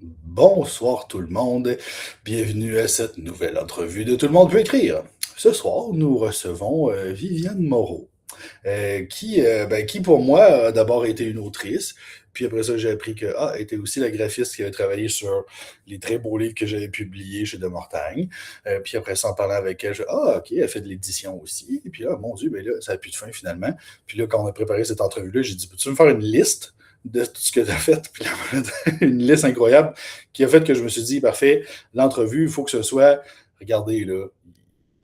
Bonsoir tout le monde, bienvenue à cette nouvelle entrevue de Tout le monde peut écrire. Ce soir, nous recevons Viviane Moreau, qui pour moi a d'abord été une autrice, puis après ça j'ai appris qu'elle était aussi la graphiste qui avait travaillé sur les très beaux livres que j'avais publiés chez De Mortagne. Puis après ça, en parlant avec elle, ok, elle fait de l'édition aussi. Et puis là, mon Dieu, ben là, ça n'a plus de fin finalement. Puis là, quand on a préparé cette entrevue-là, j'ai dit, peux-tu me faire une liste de tout ce que tu as fait, puis une liste incroyable qui a fait que je me suis dit, parfait, l'entrevue, il faut que ce soit, regardez là,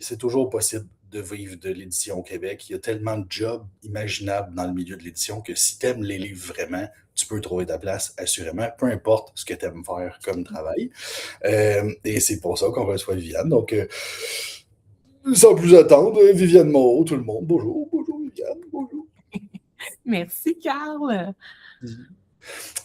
c'est toujours possible de vivre de l'édition au Québec. Il y a tellement de jobs imaginables dans le milieu de l'édition que si tu aimes les livres vraiment, tu peux trouver ta place assurément, peu importe ce que tu aimes faire comme travail. Et c'est pour ça qu'on reçoit Viviane. Donc, sans plus attendre, Viviane Moreau, tout le monde. Bonjour, bonjour Viviane, bonjour. Merci, Carl.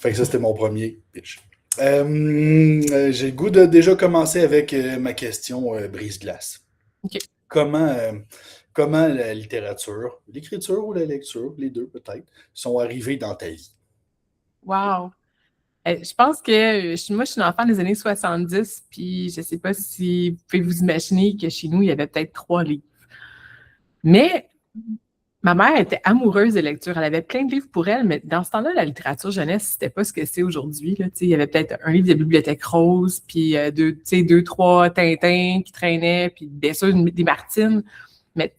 Fait que ça, c'était mon premier pitch. J'ai le goût de déjà commencer avec ma question brise-glace. Okay. Comment la littérature, l'écriture ou la lecture, les deux peut-être, sont arrivés dans ta vie? Wow! Je pense que moi, je suis une enfant des années 70, puis je ne sais pas si vous pouvez vous imaginer que chez nous, il y avait peut-être 3 livres. Mais ma mère était amoureuse de lecture. Elle avait plein de livres pour elle, mais dans ce temps-là, la littérature jeunesse, c'était pas ce que c'est aujourd'hui. Il y avait peut-être un livre de Bibliothèque Rose, puis deux, trois Tintins qui traînaient, puis bien sûr, des Martines. Mais,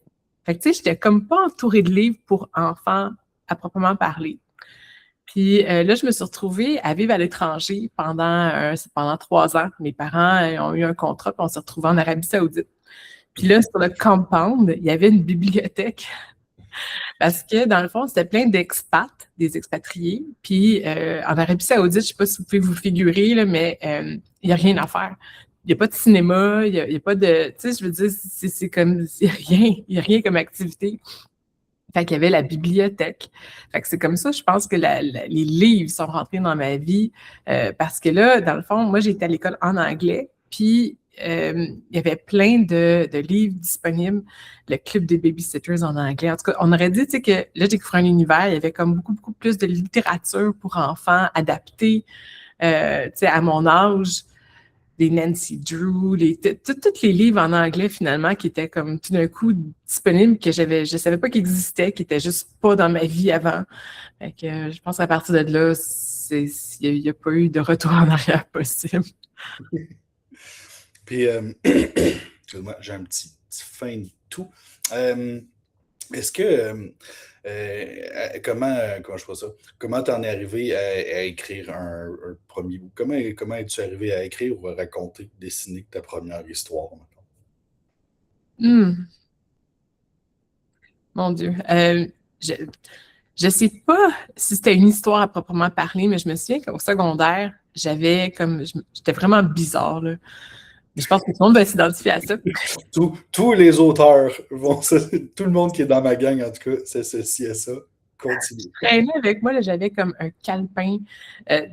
j'étais comme pas entourée de livres pour enfants à proprement parler. Puis là, je me suis retrouvée à vivre à l'étranger pendant 3 ans. Mes parents ont eu un contrat, puis on s'est retrouvés en Arabie Saoudite. Puis là, sur le compound, il y avait une bibliothèque. Parce que, dans le fond, c'était plein d'expats, des expatriés. Puis en Arabie Saoudite, je ne sais pas si vous pouvez vous figurer, là, mais il n'y a rien à faire. Il n'y a pas de cinéma, il n'y a pas de... Tu sais, je veux dire, c'est comme... Il n'y a rien comme activité. Fait qu'il y avait la bibliothèque. Fait que c'est comme ça, je pense que les livres sont rentrés dans ma vie parce que là, dans le fond, moi, j'étais à l'école en anglais, puis il y avait plein de livres disponibles, le club des babysitters en anglais. En tout cas, on aurait dit, tu sais, que là, j'ai découvert un univers, il y avait comme beaucoup, beaucoup plus de littérature pour enfants adaptée, tu sais, à mon âge. Les Nancy Drew, tous les livres en anglais, finalement, qui étaient comme tout d'un coup disponibles, que je savais pas qu'ils existaient, qui étaient juste pas dans ma vie avant. Fait que je pense qu'à partir de là, il n'y a pas eu de retour en arrière possible. Puis, excuse-moi, j'ai un petit fin de tout. Est-ce que, comment je fais ça? Comment t'en es arrivé à écrire un premier bout? Comment es-tu arrivé à écrire ou à raconter, dessiner ta première histoire? Mon Dieu. Je sais pas si c'était une histoire à proprement parler, mais je me souviens qu'au secondaire, j'étais vraiment bizarre, là. Je pense que tout le monde va s'identifier à ça. Tous les auteurs tout le monde qui est dans ma gang, en tout cas, s'associe à ça. Continue. Je traînais avec moi, là, j'avais comme un calepin,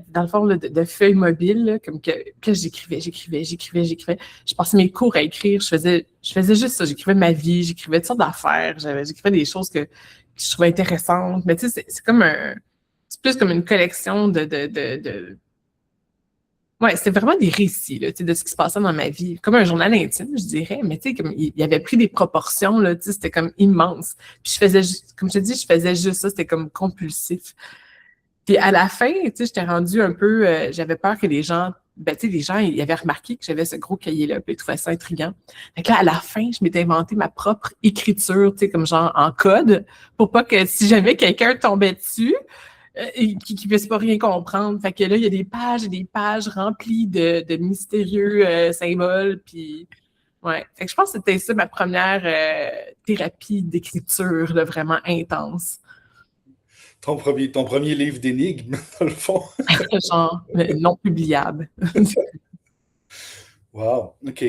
dans le fond, là, de feuilles mobiles, là, comme que j'écrivais. Je passais mes cours à écrire. Je faisais juste ça. J'écrivais ma vie, j'écrivais toutes sortes d'affaires. J'écrivais des choses que je trouvais intéressantes. Mais tu sais, c'est plus comme une collection Ouais, c'est vraiment des récits là, de ce qui se passait dans ma vie. Comme un journal intime, je dirais, mais tu sais, comme il avait pris des proportions, là, c'était comme immense. Puis comme je te dis, je faisais juste ça, c'était comme compulsif. Puis à la fin, tu sais, j'étais rendue un peu, j'avais peur que les gens, les gens, ils avaient remarqué que j'avais ce gros cahier-là, puis ils trouvaient ça intriguant. Fait que là, à la fin, je m'étais inventé ma propre écriture, tu sais, comme genre en code, pour pas que si jamais quelqu'un tombait dessus, qui ne puisse pas rien comprendre. Fait que là, il y a des pages et des pages remplies de mystérieux symboles. Puis, ouais. Fait que je pense que c'était ça ma première thérapie d'écriture, là, vraiment intense. Ton premier livre d'énigmes, dans le fond. Genre, non publiable. Wow, OK.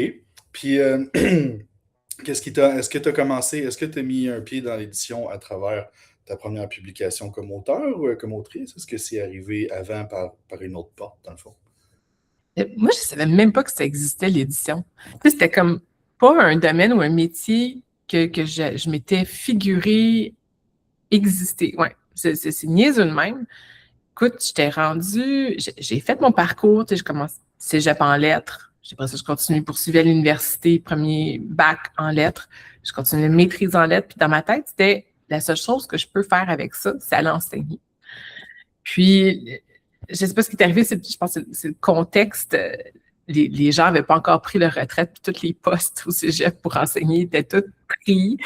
Puis, est-ce que tu as commencé, est-ce que tu as mis un pied dans l'édition à travers ta première publication comme auteur ou comme autrice? Est-ce que c'est arrivé avant par une autre porte, dans le fond? Moi, je ne savais même pas que ça existait, l'édition. Tu sais, c'était comme pas un domaine ou un métier que je m'étais figuré exister. Ouais, c'est niaiseux de même. écoute, j'étais rendue, j'ai fait mon parcours, tu sais, je commence cégep en lettres. Après ça, je continue, poursuivre à l'université, premier bac en lettres. Je continue une maîtrise en lettres. Puis dans ma tête, c'était la seule chose que je peux faire avec ça, c'est aller enseigner. Puis, je ne sais pas ce qui est arrivé, je pense que c'est le contexte. Les gens n'avaient pas encore pris leur retraite, puis tous les postes au cégep pour enseigner étaient tous pris.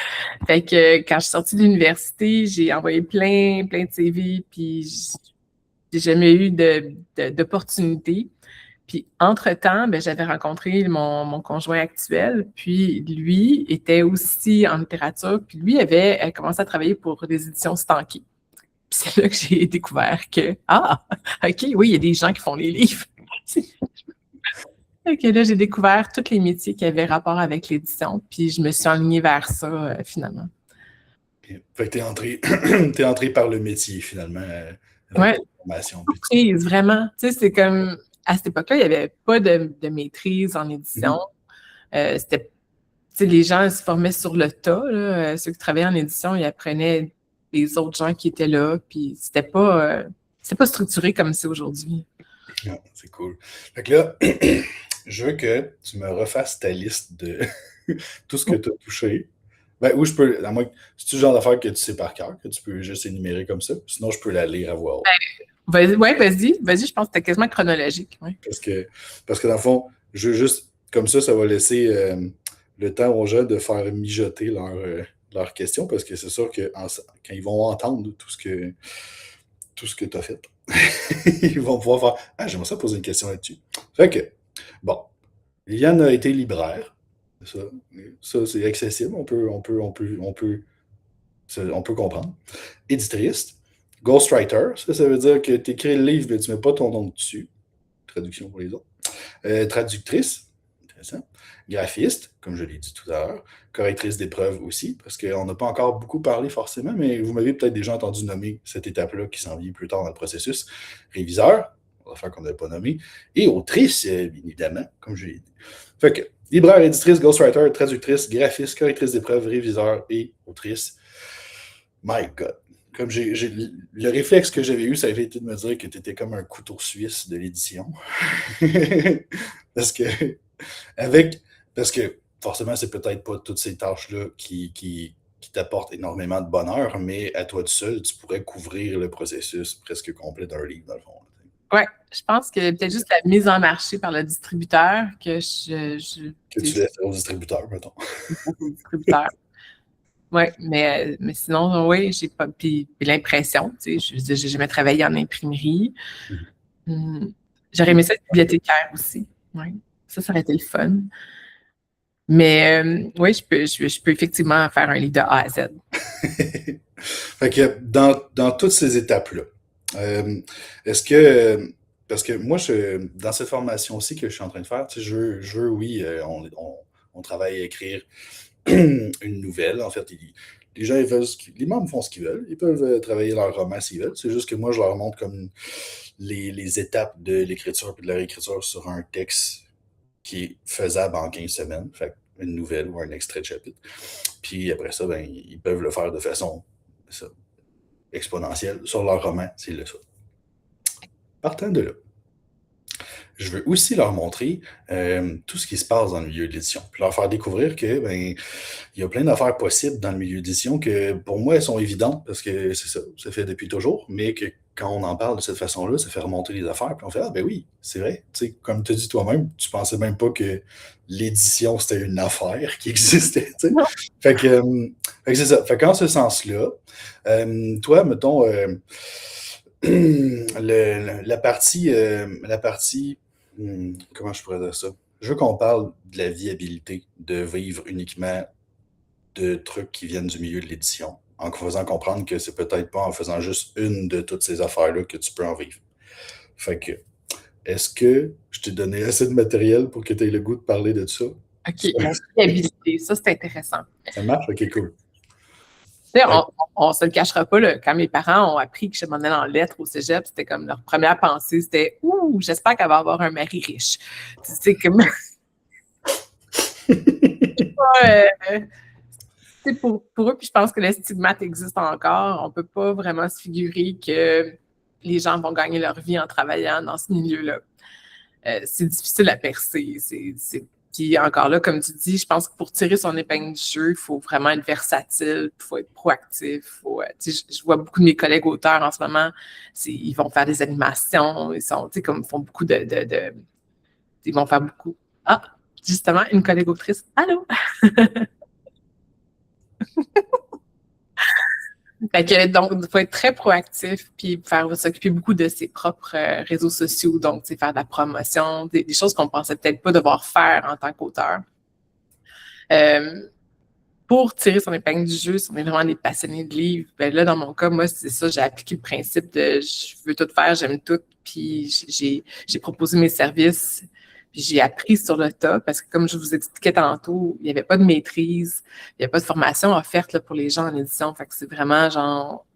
Fait que quand je suis sortie de l'université, j'ai envoyé plein de CV, puis j'ai jamais eu d'opportunité. Puis, entre-temps, ben, j'avais rencontré mon conjoint actuel, puis lui était aussi en littérature, puis lui avait commencé à travailler pour des éditions Stanky. Puis c'est là que j'ai découvert que, OK, oui, il y a des gens qui font les livres. Fait que là, j'ai découvert tous les métiers qui avaient rapport avec l'édition, puis je me suis enlignée vers ça, finalement. Fait que t'es entré par le métier, finalement, avec Ouais, ta formation. maîtrise, vraiment. Tu sais, c'est comme, à cette époque-là, il n'y avait pas de maîtrise en édition. C'était, tu sais, les gens se formaient sur le tas, là. Ceux qui travaillaient en édition, ils apprenaient les autres gens qui étaient là, puis c'était pas structuré comme c'est aujourd'hui. Ah, c'est cool. Fait que là, je veux que tu me refasses ta liste de tout ce que tu as touché. Ben, où je peux, à moins que c'est-tu le genre d'affaire que tu sais par cœur, que tu peux juste énumérer comme ça? Sinon, je peux la lire à voix haute. Vas-y, je pense que c'était quasiment chronologique. Ouais. Parce que dans le fond, je veux juste, comme ça va laisser le temps aux gens de faire mijoter leurs questions, parce que c'est sûr que quand ils vont entendre tout ce que tu as fait, ils vont pouvoir faire « Ah, j'aimerais ça poser une question là-dessus. » Fait que, bon, Liliane a été libraire. Ça c'est accessible, on peut comprendre. Éditrice. Ghostwriter, ça veut dire que tu écris le livre, mais tu ne mets pas ton nom dessus. Traduction pour les autres. Traductrice, intéressant. Graphiste, comme je l'ai dit tout à l'heure. Correctrice d'épreuves aussi, parce qu'on n'a pas encore beaucoup parlé forcément, mais vous m'avez peut-être déjà entendu nommer cette étape-là qui s'en vient plus tard dans le processus. Réviseur, affaire qu'on n'avait pas nommé. Et autrice, bien évidemment, comme je l'ai dit. Fait que, libraire, éditrice, ghostwriter, traductrice, graphiste, correctrice d'épreuves, réviseur et autrice. My God. Comme le réflexe que j'avais eu, ça avait été de me dire que tu étais comme un couteau suisse de l'édition. parce que forcément, c'est peut-être pas toutes ces tâches-là qui t'apportent énormément de bonheur, mais à toi tout seul, tu pourrais couvrir le processus presque complet d'un livre, dans le fond. Oui, je pense que peut-être juste la mise en marché par le distributeur que que tu laisses au distributeur, mettons. Au distributeur. Oui, mais sinon, oui, j'ai pas. Puis l'impression, tu sais, j'ai jamais travaillé en imprimerie. J'aurais aimé ça être bibliothécaire aussi. Oui, ça aurait été le fun. Mais oui, je peux effectivement faire un livre de A à Z. Fait que dans toutes ces étapes-là, est-ce que, parce que moi, dans cette formation-ci que je suis en train de faire, tu sais, je veux oui, on travaille à écrire une nouvelle. En fait, les gens, les membres font ce qu'ils veulent. Ils peuvent travailler leur roman s'ils veulent. C'est juste que moi, je leur montre comme les étapes de l'écriture et de la réécriture sur un texte qui est faisable en 15 semaines. Fait une nouvelle ou un extrait de chapitre. Puis après ça, ben, ils peuvent le faire de façon exponentielle sur leur roman, s'ils le souhaitent. Partant de là, je veux aussi leur montrer tout ce qui se passe dans le milieu de l'édition, puis leur faire découvrir que il y a plein d'affaires possibles dans le milieu d'édition que pour moi elles sont évidentes parce que c'est ça, ça fait depuis toujours, mais que quand on en parle de cette façon-là, ça fait remonter les affaires, puis on fait ah ben oui, c'est vrai, tu sais, comme tu as dit toi-même, tu pensais même pas que l'édition c'était une affaire qui existait, tu sais. Fait que c'est ça. Fait qu'en ce sens-là, toi, mettons la partie, comment je pourrais dire ça? Je veux qu'on parle de la viabilité de vivre uniquement de trucs qui viennent du milieu de l'édition, en faisant comprendre que c'est peut-être pas en faisant juste une de toutes ces affaires-là que tu peux en vivre. Fait que, est-ce que je t'ai donné assez de matériel pour que tu aies le goût de parler de ça? OK, la viabilité, ça c'est intéressant. Ça marche? OK, cool. On ne se le cachera pas, là, quand mes parents ont appris que je m'en allais en lettres au cégep, c'était comme leur première pensée, c'était « Ouh, j'espère qu'elle va avoir un mari riche. » Tu sais, comme... pour eux, puis je pense que le stigmate existe encore. On ne peut pas vraiment se figurer que les gens vont gagner leur vie en travaillant dans ce milieu-là. C'est difficile à percer. Puis encore là, comme tu dis, je pense que pour tirer son épingle du jeu, il faut vraiment être versatile, il faut être proactif. Je vois beaucoup de mes collègues auteurs en ce moment, ils vont faire des animations, ils font beaucoup ils vont faire beaucoup. Ah, justement, une collègue autrice. Allô? Donc, il faut être très proactif puis s'occuper beaucoup de ses propres réseaux sociaux, donc faire de la promotion, des choses qu'on pensait peut-être pas devoir faire en tant qu'auteur. Pour tirer son épingle du jeu, si on est vraiment des passionnés de livres, ben là, dans mon cas, moi, c'est ça, j'ai appliqué le principe de je veux tout faire, j'aime tout, puis j'ai proposé mes services, puis j'ai appris sur le tas, parce que comme je vous expliquais tantôt, il n'y avait pas de maîtrise, il n'y avait pas de formation offerte là, pour les gens en édition, fait que c'est vraiment genre,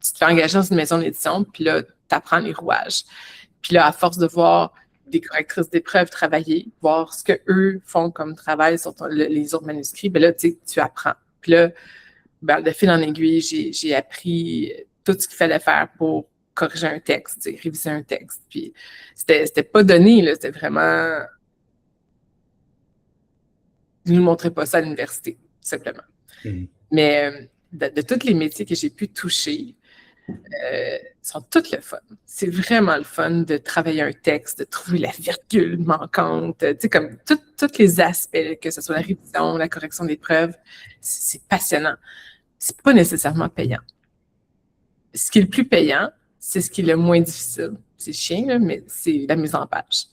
tu te fais engager dans une maison d'édition, puis là, tu apprends les rouages. Puis là, à force de voir des correctrices d'épreuves travailler, voir ce qu'eux font comme travail sur les autres manuscrits, ben là, tu apprends. Puis là, ben, de fil en aiguille, j'ai appris tout ce qu'il fallait faire pour corriger un texte, réviser un texte. Puis c'était pas donné, là, c'était vraiment... Ils ne nous montraient pas ça à l'université, simplement. Mais de tous les métiers que j'ai pu toucher, sont toutes le fun. C'est vraiment le fun de travailler un texte, de trouver la virgule manquante, tu sais, comme tous les aspects, que ce soit la révision, la correction des preuves, c'est passionnant. C'est pas nécessairement payant. Ce qui est le plus payant, c'est ce qui est le moins difficile. C'est chiant, là, mais c'est la mise en page.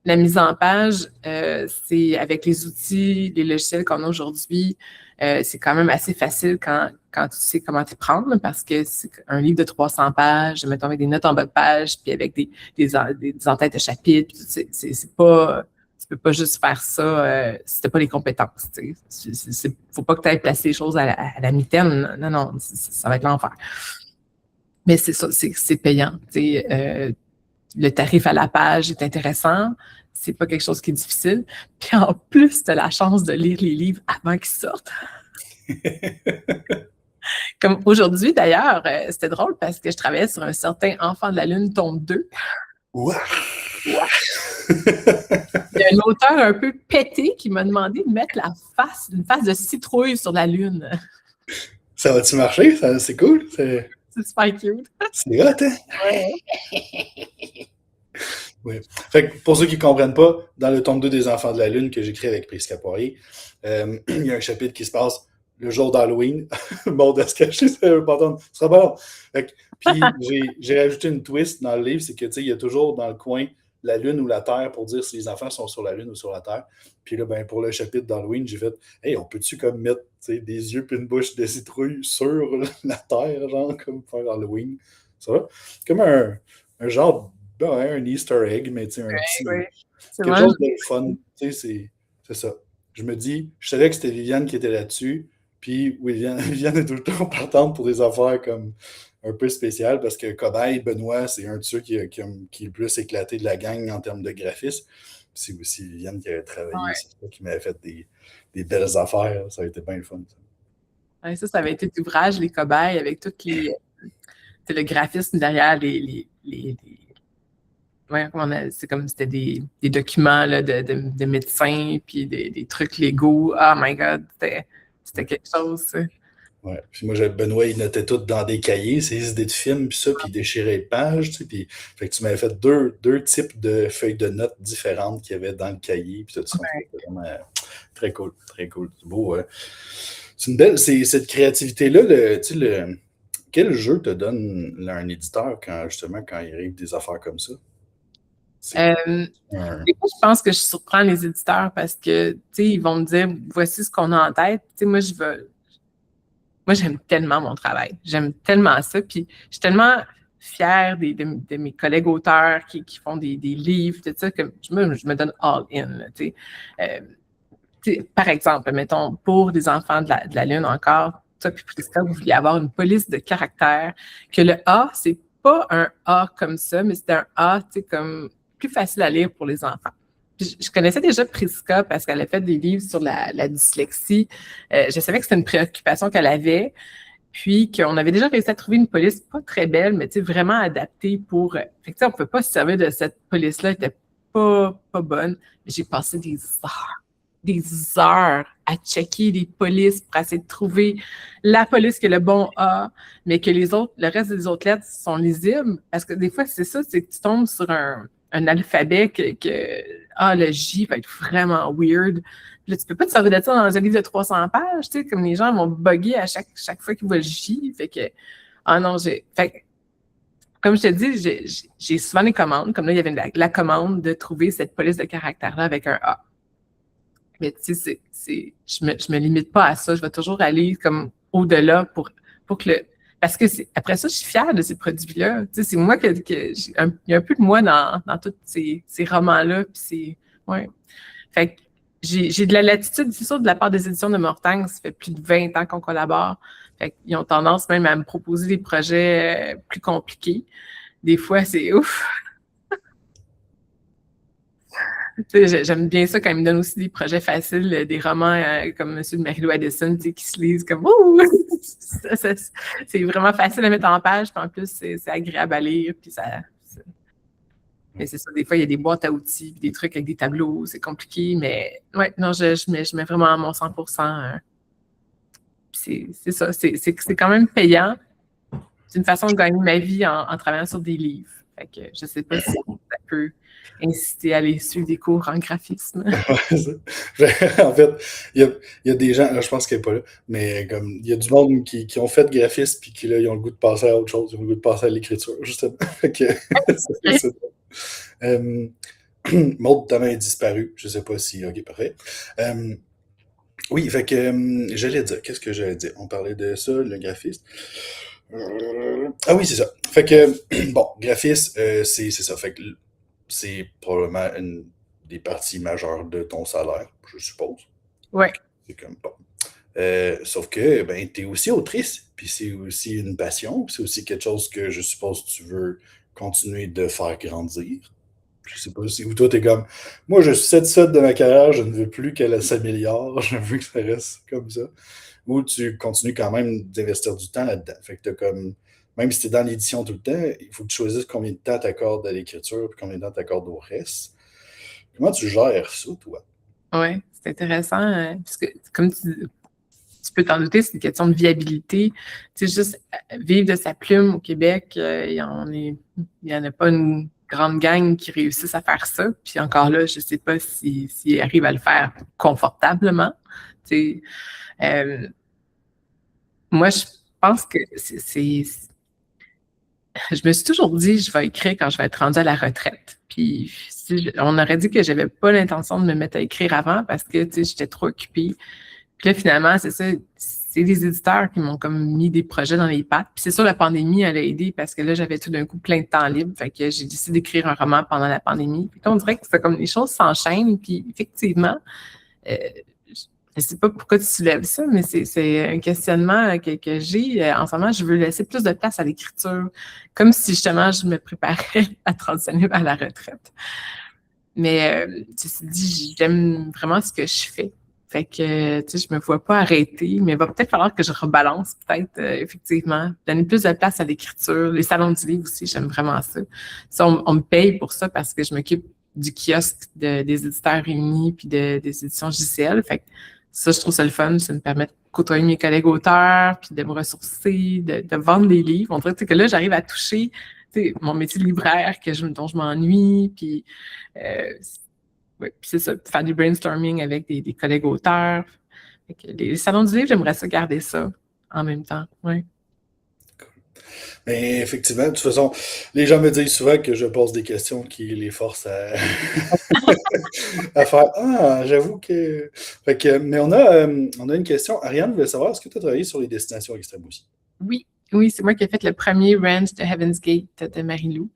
La mise en page, c'est avec les outils, les logiciels qu'on a aujourd'hui, c'est quand même assez facile quand tu sais comment t'y prendre, parce que c'est un livre de 300 pages, mettons avec des notes en bas de page, puis avec des entêtes de chapitres. C'est pas... Tu peux pas juste faire ça si t'as pas les compétences. Faut pas que tu ailles placer les choses à la mitaine. Non, ça va être l'enfer. Mais c'est ça, c'est payant. Le tarif à la page est intéressant. C'est pas quelque chose qui est difficile. Puis en plus, tu as la chance de lire les livres avant qu'ils sortent. Comme aujourd'hui, d'ailleurs, c'était drôle parce que je travaillais sur un certain Enfant de la Lune, tome 2. Ouah! Il y a un auteur un peu pété qui m'a demandé de mettre une face de citrouille sur la Lune. Ça va-tu marcher? C'est cool? C'est super cute. C'est hot, hein? Ouais. Oui. Fait que pour ceux qui ne comprennent pas, dans le tome 2 des Enfants de la Lune que j'écris avec Prisca Poirier, il y a un chapitre qui se passe le jour d'Halloween. Bon, de se cacher, ça veut pas entendre. Ce sera pas long. Puis j'ai rajouté une twist dans le livre, c'est que il y a toujours dans le coin la Lune ou la Terre pour dire si les enfants sont sur la Lune ou sur la Terre. Puis là, ben, pour le chapitre d'Halloween, j'ai fait hey, on peut-tu comme mettre des yeux et une bouche de citrouille sur la Terre, genre, comme faire Halloween? Ça va? Comme un genre un Easter egg, mais un petit. Oui. Quelque chose de fun. C'est ça. Je me dis, je savais que c'était Viviane qui était là-dessus. Puis Viviane est tout le temps partante pour des affaires comme un peu spéciales parce que Cobaye, Benoît, c'est un de ceux qui est le plus éclaté de la gang en termes de graphisme. C'est aussi Viviane qui avait travaillé, c'est ça qui m'avait fait des belles affaires. Ça a été bien le fun. Ouais, ça avait été l'ouvrage, les Cobayes, avec tout le graphisme derrière c'est comme c'était des documents là, de médecins, puis des trucs légaux. Oh my God, c'était quelque chose. Ça. Ouais. Puis moi, Benoît, il notait tout dans des cahiers, ses idées de films, puis ça, puis il déchirait les pages, puis fait que tu m'avais fait deux types de feuilles de notes différentes qu'il y avait dans le cahier, puis tout ça. C'était vraiment très cool, très cool. C'est beau. C'est une belle, cette créativité-là, quel jeu te donne un éditeur quand il arrive des affaires comme ça? Je pense que je surprends les éditeurs parce que, ils vont me dire, voici ce qu'on a en tête. Moi, j'aime tellement mon travail. J'aime tellement ça. Puis, je suis tellement fière de mes collègues auteurs qui font des livres, tout ça, que je me donne all in. Par exemple, mettons, pour des enfants de la Lune encore, toi puis Prisca, vous vouliez avoir une police de caractère, que le A, c'est pas un A comme ça, mais c'est un A, comme plus facile à lire pour les enfants. Puis je connaissais déjà Prisca parce qu'elle a fait des livres sur la dyslexie. Je savais que c'était une préoccupation qu'elle avait. Puis qu'on avait déjà réussi à trouver une police pas très belle, mais vraiment adaptée pour. Fait que on ne pouvait pas se servir de cette police-là, elle était pas bonne. Mais j'ai passé des heures à checker les polices pour essayer de trouver la police que le bon a, mais que le reste des autres lettres sont lisibles. Parce que des fois, c'est ça, c'est que tu tombes sur un alphabet le J va être vraiment weird. Puis là, tu peux pas te servir de ça dans un livre de 300 pages, tu sais, comme les gens vont bugger à chaque fois qu'ils voient le J. Fait que, non, comme je te dis, j'ai souvent des commandes. Comme là, il y avait la commande de trouver cette police de caractère-là avec un A. Mais tu sais, je me limite pas à ça. Je vais toujours aller comme au-delà pour que parce que après ça, je suis fière de ces produits-là. Tu sais, c'est moi il y a un peu de moi dans tous ces romans-là. Puis ouais. Fait que j'ai de la latitude, c'est sûr, de la part des éditions de Mortagne. Ça fait plus de 20 ans qu'on collabore. Fait qu'ils ont tendance même à me proposer des projets plus compliqués. Des fois, c'est ouf. J'aime bien ça quand ils me donnent aussi des projets faciles, des romans comme Monsieur de Mary-Lou Addison, qui se lisent comme ouh! C'est vraiment facile à mettre en page, puis en plus, c'est agréable à lire, puis mais c'est ça, des fois, il y a des boîtes à outils, puis des trucs avec des tableaux, c'est compliqué, mais ouais, non, je mets vraiment mon 100%. C'est ça, c'est quand même payant. C'est une façon de gagner ma vie en travaillant sur des livres. Fait que je sais pas si ça peut inciter à aller suivre des cours en graphisme. En fait, il y a des gens, là, je pense qu'elle n'est pas là, mais comme il y a du monde qui ont fait graphisme puis qui là, ils ont le goût de passer à autre chose, ils ont le goût de passer à l'écriture, justement. Fait que, c'est ça. Maud, ta main est disparue. Je sais pas si. Ok, parfait. Oui, fait que j'allais dire, qu'est-ce que j'allais dire? On parlait de ça, le graphiste. Ah oui, c'est ça. Fait que, bon, graphiste, c'est ça. Fait que c'est probablement une des parties majeures de ton salaire, je suppose. Ouais. C'est comme bon. Sauf que, ben, t'es aussi autrice, puis c'est aussi une passion, puis c'est aussi quelque chose que je suppose tu veux continuer de faire grandir. Je sais pas si, ou toi, t'es comme, moi, je suis satisfait de ma carrière, je ne veux plus qu'elle s'améliore, je veux que ça reste comme ça. Ou tu continues quand même d'investir du temps là-dedans. Fait que t'as comme, même si t'es dans l'édition tout le temps, il faut que tu choisisses combien de temps t'accordes à l'écriture, puis combien de temps t'accordes au reste. Comment tu gères ça, toi? Oui, c'est intéressant, parce que comme tu peux t'en douter, c'est une question de viabilité. Tu sais, juste vivre de sa plume au Québec, il y en a pas une grande gang qui réussissent à faire ça. Puis encore là, je ne sais pas s'ils arrivent à le faire confortablement. Tu sais, moi, je pense que je me suis toujours dit, je vais écrire quand je vais être rendue à la retraite. Puis on aurait dit que j'avais pas l'intention de me mettre à écrire avant parce que tu sais, j'étais trop occupée. Puis là, finalement, c'est ça, c'est les éditeurs qui m'ont comme mis des projets dans les pattes. Puis c'est sûr, la pandémie, elle a aidé parce que là, j'avais tout d'un coup plein de temps libre. Fait que j'ai décidé d'écrire un roman pendant la pandémie. Puis là, on dirait que c'est comme les choses s'enchaînent. Puis effectivement, je ne sais pas pourquoi tu soulèves ça, mais c'est un questionnement que j'ai. En ce moment, je veux laisser plus de place à l'écriture, comme si justement je me préparais à transitionner vers la retraite. Mais ceci dit, j'aime vraiment ce que je fais. Fait que, tu sais, je me vois pas arrêter, mais il va peut-être falloir que je rebalance, peut-être, effectivement, donner plus de place à l'écriture. Les salons du livre aussi, j'aime vraiment ça. Ça, on me paye pour ça parce que je m'occupe du kiosque des éditeurs réunis puis des éditions JCL. Fait que ça, je trouve ça le fun. Ça me permet de côtoyer mes collègues auteurs puis de me ressourcer, de vendre des livres. On dirait que là, j'arrive à toucher mon métier de libraire dont je m'ennuie, puis ouais, c'est ça, faire du brainstorming avec des collègues auteurs. Les salons du livre, j'aimerais ça garder ça en même temps. Ouais. Mais effectivement, de toute façon, les gens me disent souvent que je pose des questions qui les forcent à, à faire Ah, j'avoue que. Fait que mais on a une question. Ariane voulait savoir est-ce que tu as travaillé sur les destinations extrêmes aussi? Oui, c'est moi qui ai fait le premier ranch de Heaven's Gate de Marie-Lou.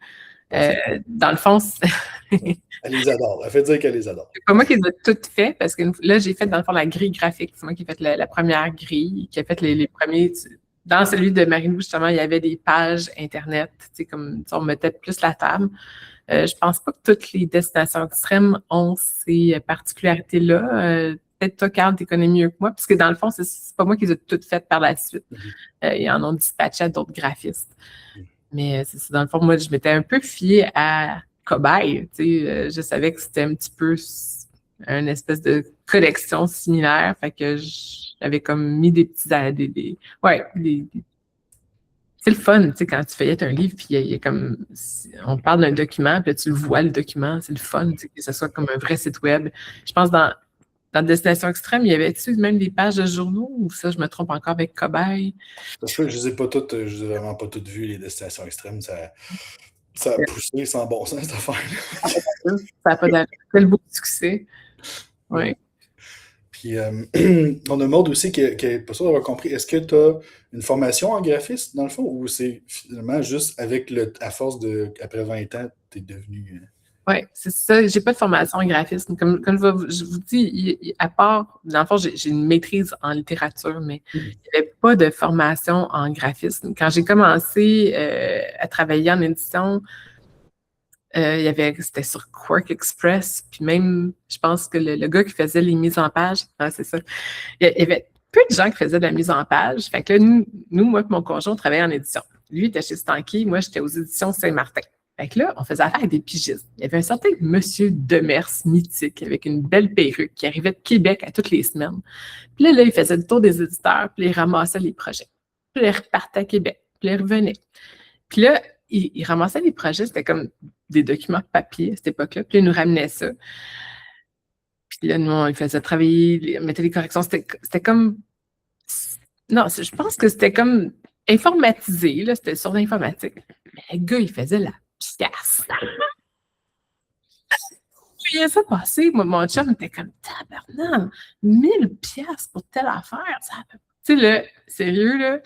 Dans le fond, Elle les adore. Elle fait dire qu'elle les adore. c'est pas moi qui les ai toutes faites parce que là, j'ai fait dans le fond la grille graphique. C'est moi qui ai fait la première grille, qui a fait les premiers. Dans celui de Marie-Lou, justement, il y avait des pages Internet, tu sais, comme on mettait plus la table. Je pense pas que toutes les destinations extrêmes ont ces particularités-là. peut-être toi, Carl, tu connais mieux que moi, parce que dans le fond, c'est pas moi qui les ai toutes faites par la suite. Ils en ont dispatché à d'autres graphistes. Mais c'est dans le fond, moi, je m'étais un peu fiée à Cobaye. Je savais que c'était un petit peu une espèce de collection similaire. Fait que j'avais comme mis des petits... c'est le fun, quand tu feuillettes un livre, puis il y a comme... On parle d'un document, puis là, tu le vois, le document. C'est le fun, que ce soit comme un vrai site web. Je pense dans Destination Extrême, il y avait-tu même des pages de journaux, ou ça, je me trompe encore avec Cobaye? Parce que je les ai pas toutes, je les ai vraiment pas toutes vues, les destinations extrêmes. Ça a poussé sans bon sens, cette affaire-là. Ça n'a pas d'allure. Quel beau succès. Oui. Puis, on a Maud aussi qui est pas sûr d'avoir compris. Est-ce que tu as une formation en graphiste, dans le fond, ou c'est finalement juste à force après 20 ans, tu es devenu. Oui, c'est ça. J'ai pas de formation en graphisme. Comme je vous dis, à part, dans le fond, j'ai une maîtrise en littérature, mais il n'y avait pas de formation en graphisme. Quand j'ai commencé à travailler en édition, c'était sur Quark Express, puis même, je pense que le gars qui faisait les mises en page, c'est ça. Il y avait peu de gens qui faisaient de la mise en page. Fait que là, moi et mon conjoint, on travaillait en édition. Lui était chez Stanky, moi, j'étais aux éditions Saint-Martin. Fait que là, on faisait affaire avec des pigistes. Il y avait un certain monsieur Demers mythique avec une belle perruque qui arrivait de Québec à toutes les semaines. Puis là, il faisait le tour des éditeurs, puis il ramassait les projets. Puis là, il repartait à Québec, puis il revenait. Puis là, il ramassait les projets, c'était comme des documents papier à cette époque-là, puis il nous ramenait ça. Puis là, nous, on il faisait travailler, mettait les corrections. C'était comme... Non, je pense que c'était comme informatisé, là, c'était sur l'informatique. Mais le gars, il faisait la pièce. Je voyais ça passer. Moi, mon chum était comme tabarnak, 1000 pièces pour telle affaire. Tu sais, là, sérieux, là,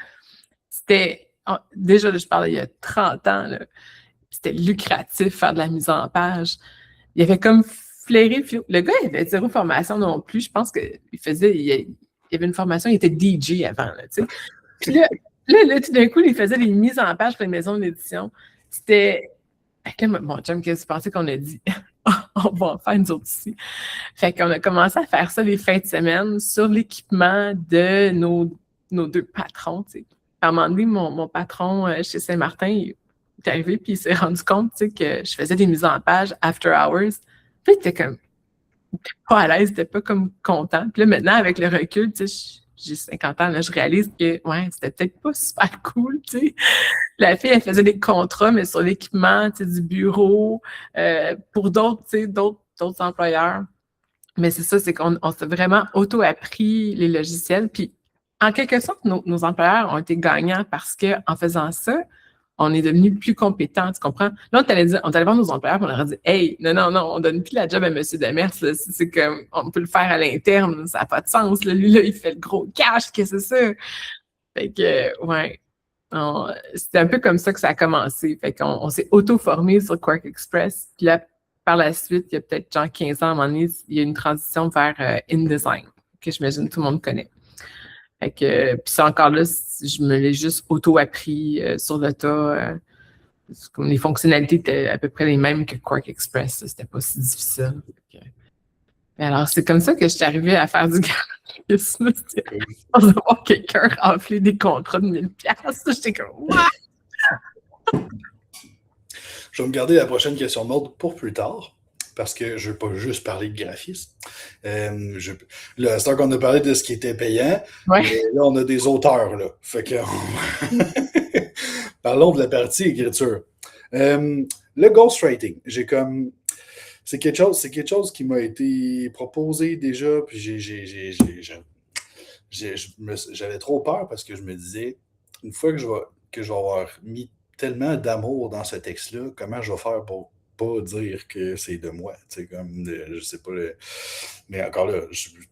c'était. Déjà, là, je parlais il y a 30 ans, là, c'était lucratif faire de la mise en page. Il avait comme flairé. Le gars, il avait zéro formation non plus. Je pense qu'il faisait. Il avait une formation, il était DJ avant, là, tu sais. Puis là, tout d'un coup, il faisait des mises en page pour les maisons d'édition. C'était. Mon chum, qu'est-ce que tu pensais qu'on a dit? On va en faire nous autres ici. Fait qu'on a commencé à faire ça les fins de semaine sur l'équipement de nos deux patrons, tu sais. À un moment donné, mon patron chez Saint-Martin, il est arrivé puis il s'est rendu compte, tu sais, que je faisais des mises en page after hours. Puis il était comme pas à l'aise, il était pas comme content. Puis là, maintenant, avec le recul, tu sais, j'ai 50 ans, là, je réalise que, ouais, c'était peut-être pas super cool, tu sais. La fille, elle faisait des contrats, mais sur l'équipement, tu sais, du bureau, pour d'autres, tu sais, d'autres employeurs. Mais c'est ça, c'est qu'on s'est vraiment auto-appris les logiciels. Puis, en quelque sorte, nos employeurs ont été gagnants parce qu'en faisant ça, on est devenu plus compétents, tu comprends? Là, on allait voir nos employeurs et on leur a dit « Hey, non, on donne plus la job à M. Demers, là. C'est comme, on peut le faire à l'interne, ça n'a pas de sens. Là. Lui, là, il fait le gros cash, qu'est-ce que c'est ça? » Fait que, ouais, c'était un peu comme ça que ça a commencé. Fait qu'on s'est auto-formé sur Quark Express. Puis là, par la suite, il y a peut-être genre 15 ans, à un moment donné, il y a une transition vers InDesign, que j'imagine tout le monde connaît. Fait que, puis ça encore là, je me l'ai juste auto-appris sur le tas. Comme les fonctionnalités étaient à peu près les mêmes que Quark Express. C'était pas si difficile. Mais alors, c'est comme ça que je suis arrivée à faire du graphisme. Sans avoir quelqu'un remplir des contrats de 1000 $. J'étais comme, what? Je vais me garder la prochaine question de mode pour plus tard, parce que je ne veux pas juste parler de graphisme. Là, c'est qu'on a parlé de ce qui était payant, Ouais. mais là, on a des auteurs, là. Fait que... Parlons de la partie écriture. Le ghostwriting, c'est quelque chose qui m'a été proposé déjà, puis j'avais trop peur parce que je me disais, une fois que je vais avoir mis tellement d'amour dans ce texte-là, comment je vais faire pour pas dire que c'est de moi, tu sais, comme, je sais pas, mais encore là,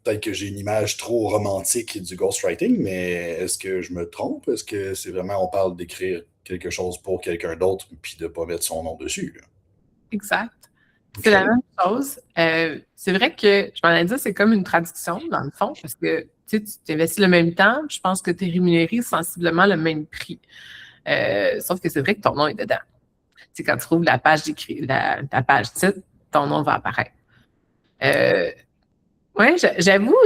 peut-être que j'ai une image trop romantique du ghostwriting, mais est-ce que je me trompe? Est-ce que c'est vraiment, on parle d'écrire quelque chose pour quelqu'un d'autre, puis de pas mettre son nom dessus, là? Exact. C'est la même chose. C'est vrai que, je m'en ai dit, c'est comme une traduction, dans le fond, parce que tu t'investis le même temps, je pense que tu es rémunéré sensiblement le même prix. Sauf que c'est vrai que ton nom est dedans. Tu sais, quand tu trouves la page d'écrit, ta page titre, ton nom va apparaître. Ouais, j'avoue,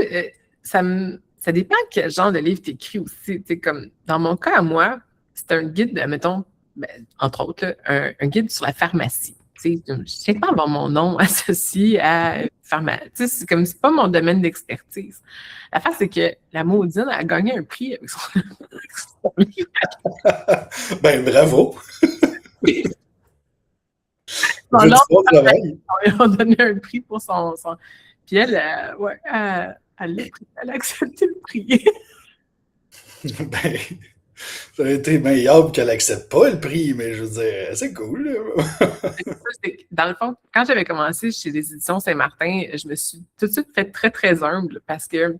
ça dépend quel genre de livre tu écris aussi. Tu sais, comme dans mon cas à moi, c'est un guide, mettons, entre autres, là, un guide sur la pharmacie. Tu sais, je ne sais pas avoir mon nom associé à pharmacie. Tu sais, c'est pas mon domaine d'expertise. L'affaire, c'est que la maudine a gagné un prix avec son livre. Ben, bravo! Son J'ai du nom, bon travail. ils ont donné un prix pour son... Puis elle, ouais, elle a accepté le prix. Ben, ça aurait été meilleur qu'elle accepte pas le prix, mais je veux dire, c'est cool, là. Dans le fond, quand j'avais commencé chez les éditions Saint-Martin, je me suis tout de suite fait très, très humble parce que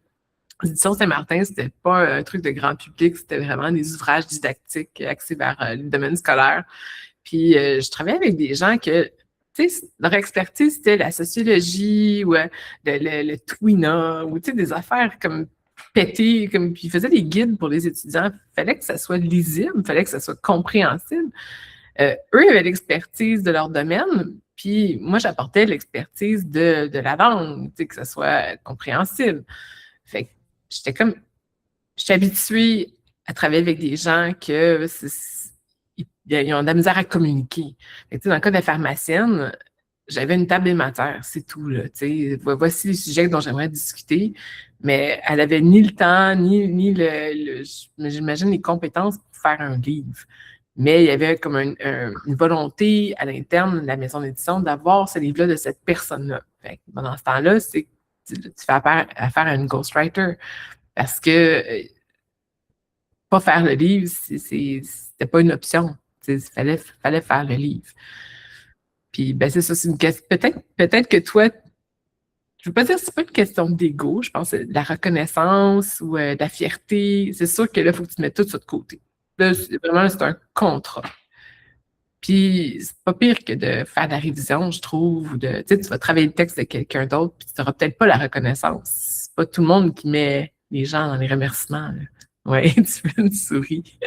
les éditions Saint-Martin, c'était pas un truc de grand public, c'était vraiment des ouvrages didactiques axés vers le domaine scolaire. Puis je travaillais avec des gens que, tu sais, leur expertise, c'était la sociologie ou le Twina ou, tu sais, des affaires comme pétées, comme, puis ils faisaient des guides pour les étudiants. Il fallait que ça soit lisible, il fallait que ça soit compréhensible. Eux avaient l'expertise de leur domaine, puis moi, j'apportais l'expertise de la langue, tu sais, que ça soit compréhensible. Fait que j'étais comme, j'étais habituée à travailler avec des gens que ils ont de la misère à communiquer. Fait que, tu sais, dans le cas de la pharmacienne, j'avais une table des matières, c'est tout, là, tu sais. Voici les sujets dont j'aimerais discuter, mais elle avait ni le temps, ni j'imagine, les compétences pour faire un livre. Mais il y avait comme une volonté à l'interne de la maison d'édition d'avoir ce livre-là de cette personne-là. Fait que, dans ce temps-là, c'est tu fais affaire à une ghostwriter parce que pas faire le livre, c'était pas une option. Il fallait faire le livre. Puis, ben, c'est ça, c'est une question. Peut-être que toi, je veux pas dire que c'est pas une question d'ego, je pense que c'est de la reconnaissance ou de la fierté. C'est sûr que là, il faut que tu te mettes tout ça de côté. Là, vraiment, c'est un contrat. Puis, c'est pas pire que de faire de la révision, je trouve, ou tu sais, tu vas travailler le texte de quelqu'un d'autre, puis tu n'auras peut-être pas la reconnaissance. C'est pas tout le monde qui met les gens dans les remerciements, là. Ouais, tu fais une souris.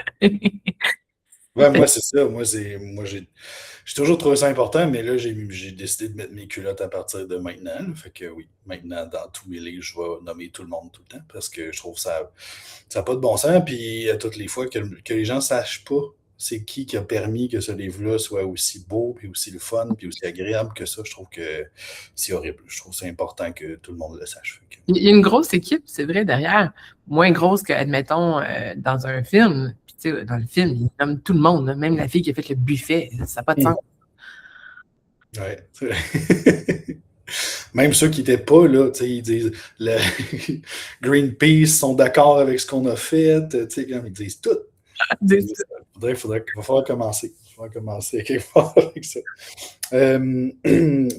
Ouais, moi, c'est ça. J'ai toujours trouvé ça important, mais là, j'ai décidé de mettre mes culottes à partir de maintenant, là. Fait que oui, maintenant, dans tous mes livres, je vais nommer tout le monde tout le temps parce que je trouve ça n'a pas de bon sens. Puis à toutes les fois que les gens ne sachent pas c'est qui a permis que ce livre-là soit aussi beau, puis aussi le fun, puis aussi agréable que ça, je trouve que c'est horrible. Je trouve que c'est important que tout le monde le sache. Fait que- Il y a une grosse équipe, c'est vrai, derrière. Moins grosse que, admettons, dans un film. Puis, tu sais, dans le film, ils nomment tout le monde, là, même la fille qui a fait le buffet. Ça n'a pas de sens. Ouais. Même ceux qui n'étaient pas là, tu sais, ils disent le Greenpeace sont d'accord avec ce qu'on a fait, tu sais, comme ils disent tout. Il va falloir commencer. Il va falloir commencer quelque part avec ça.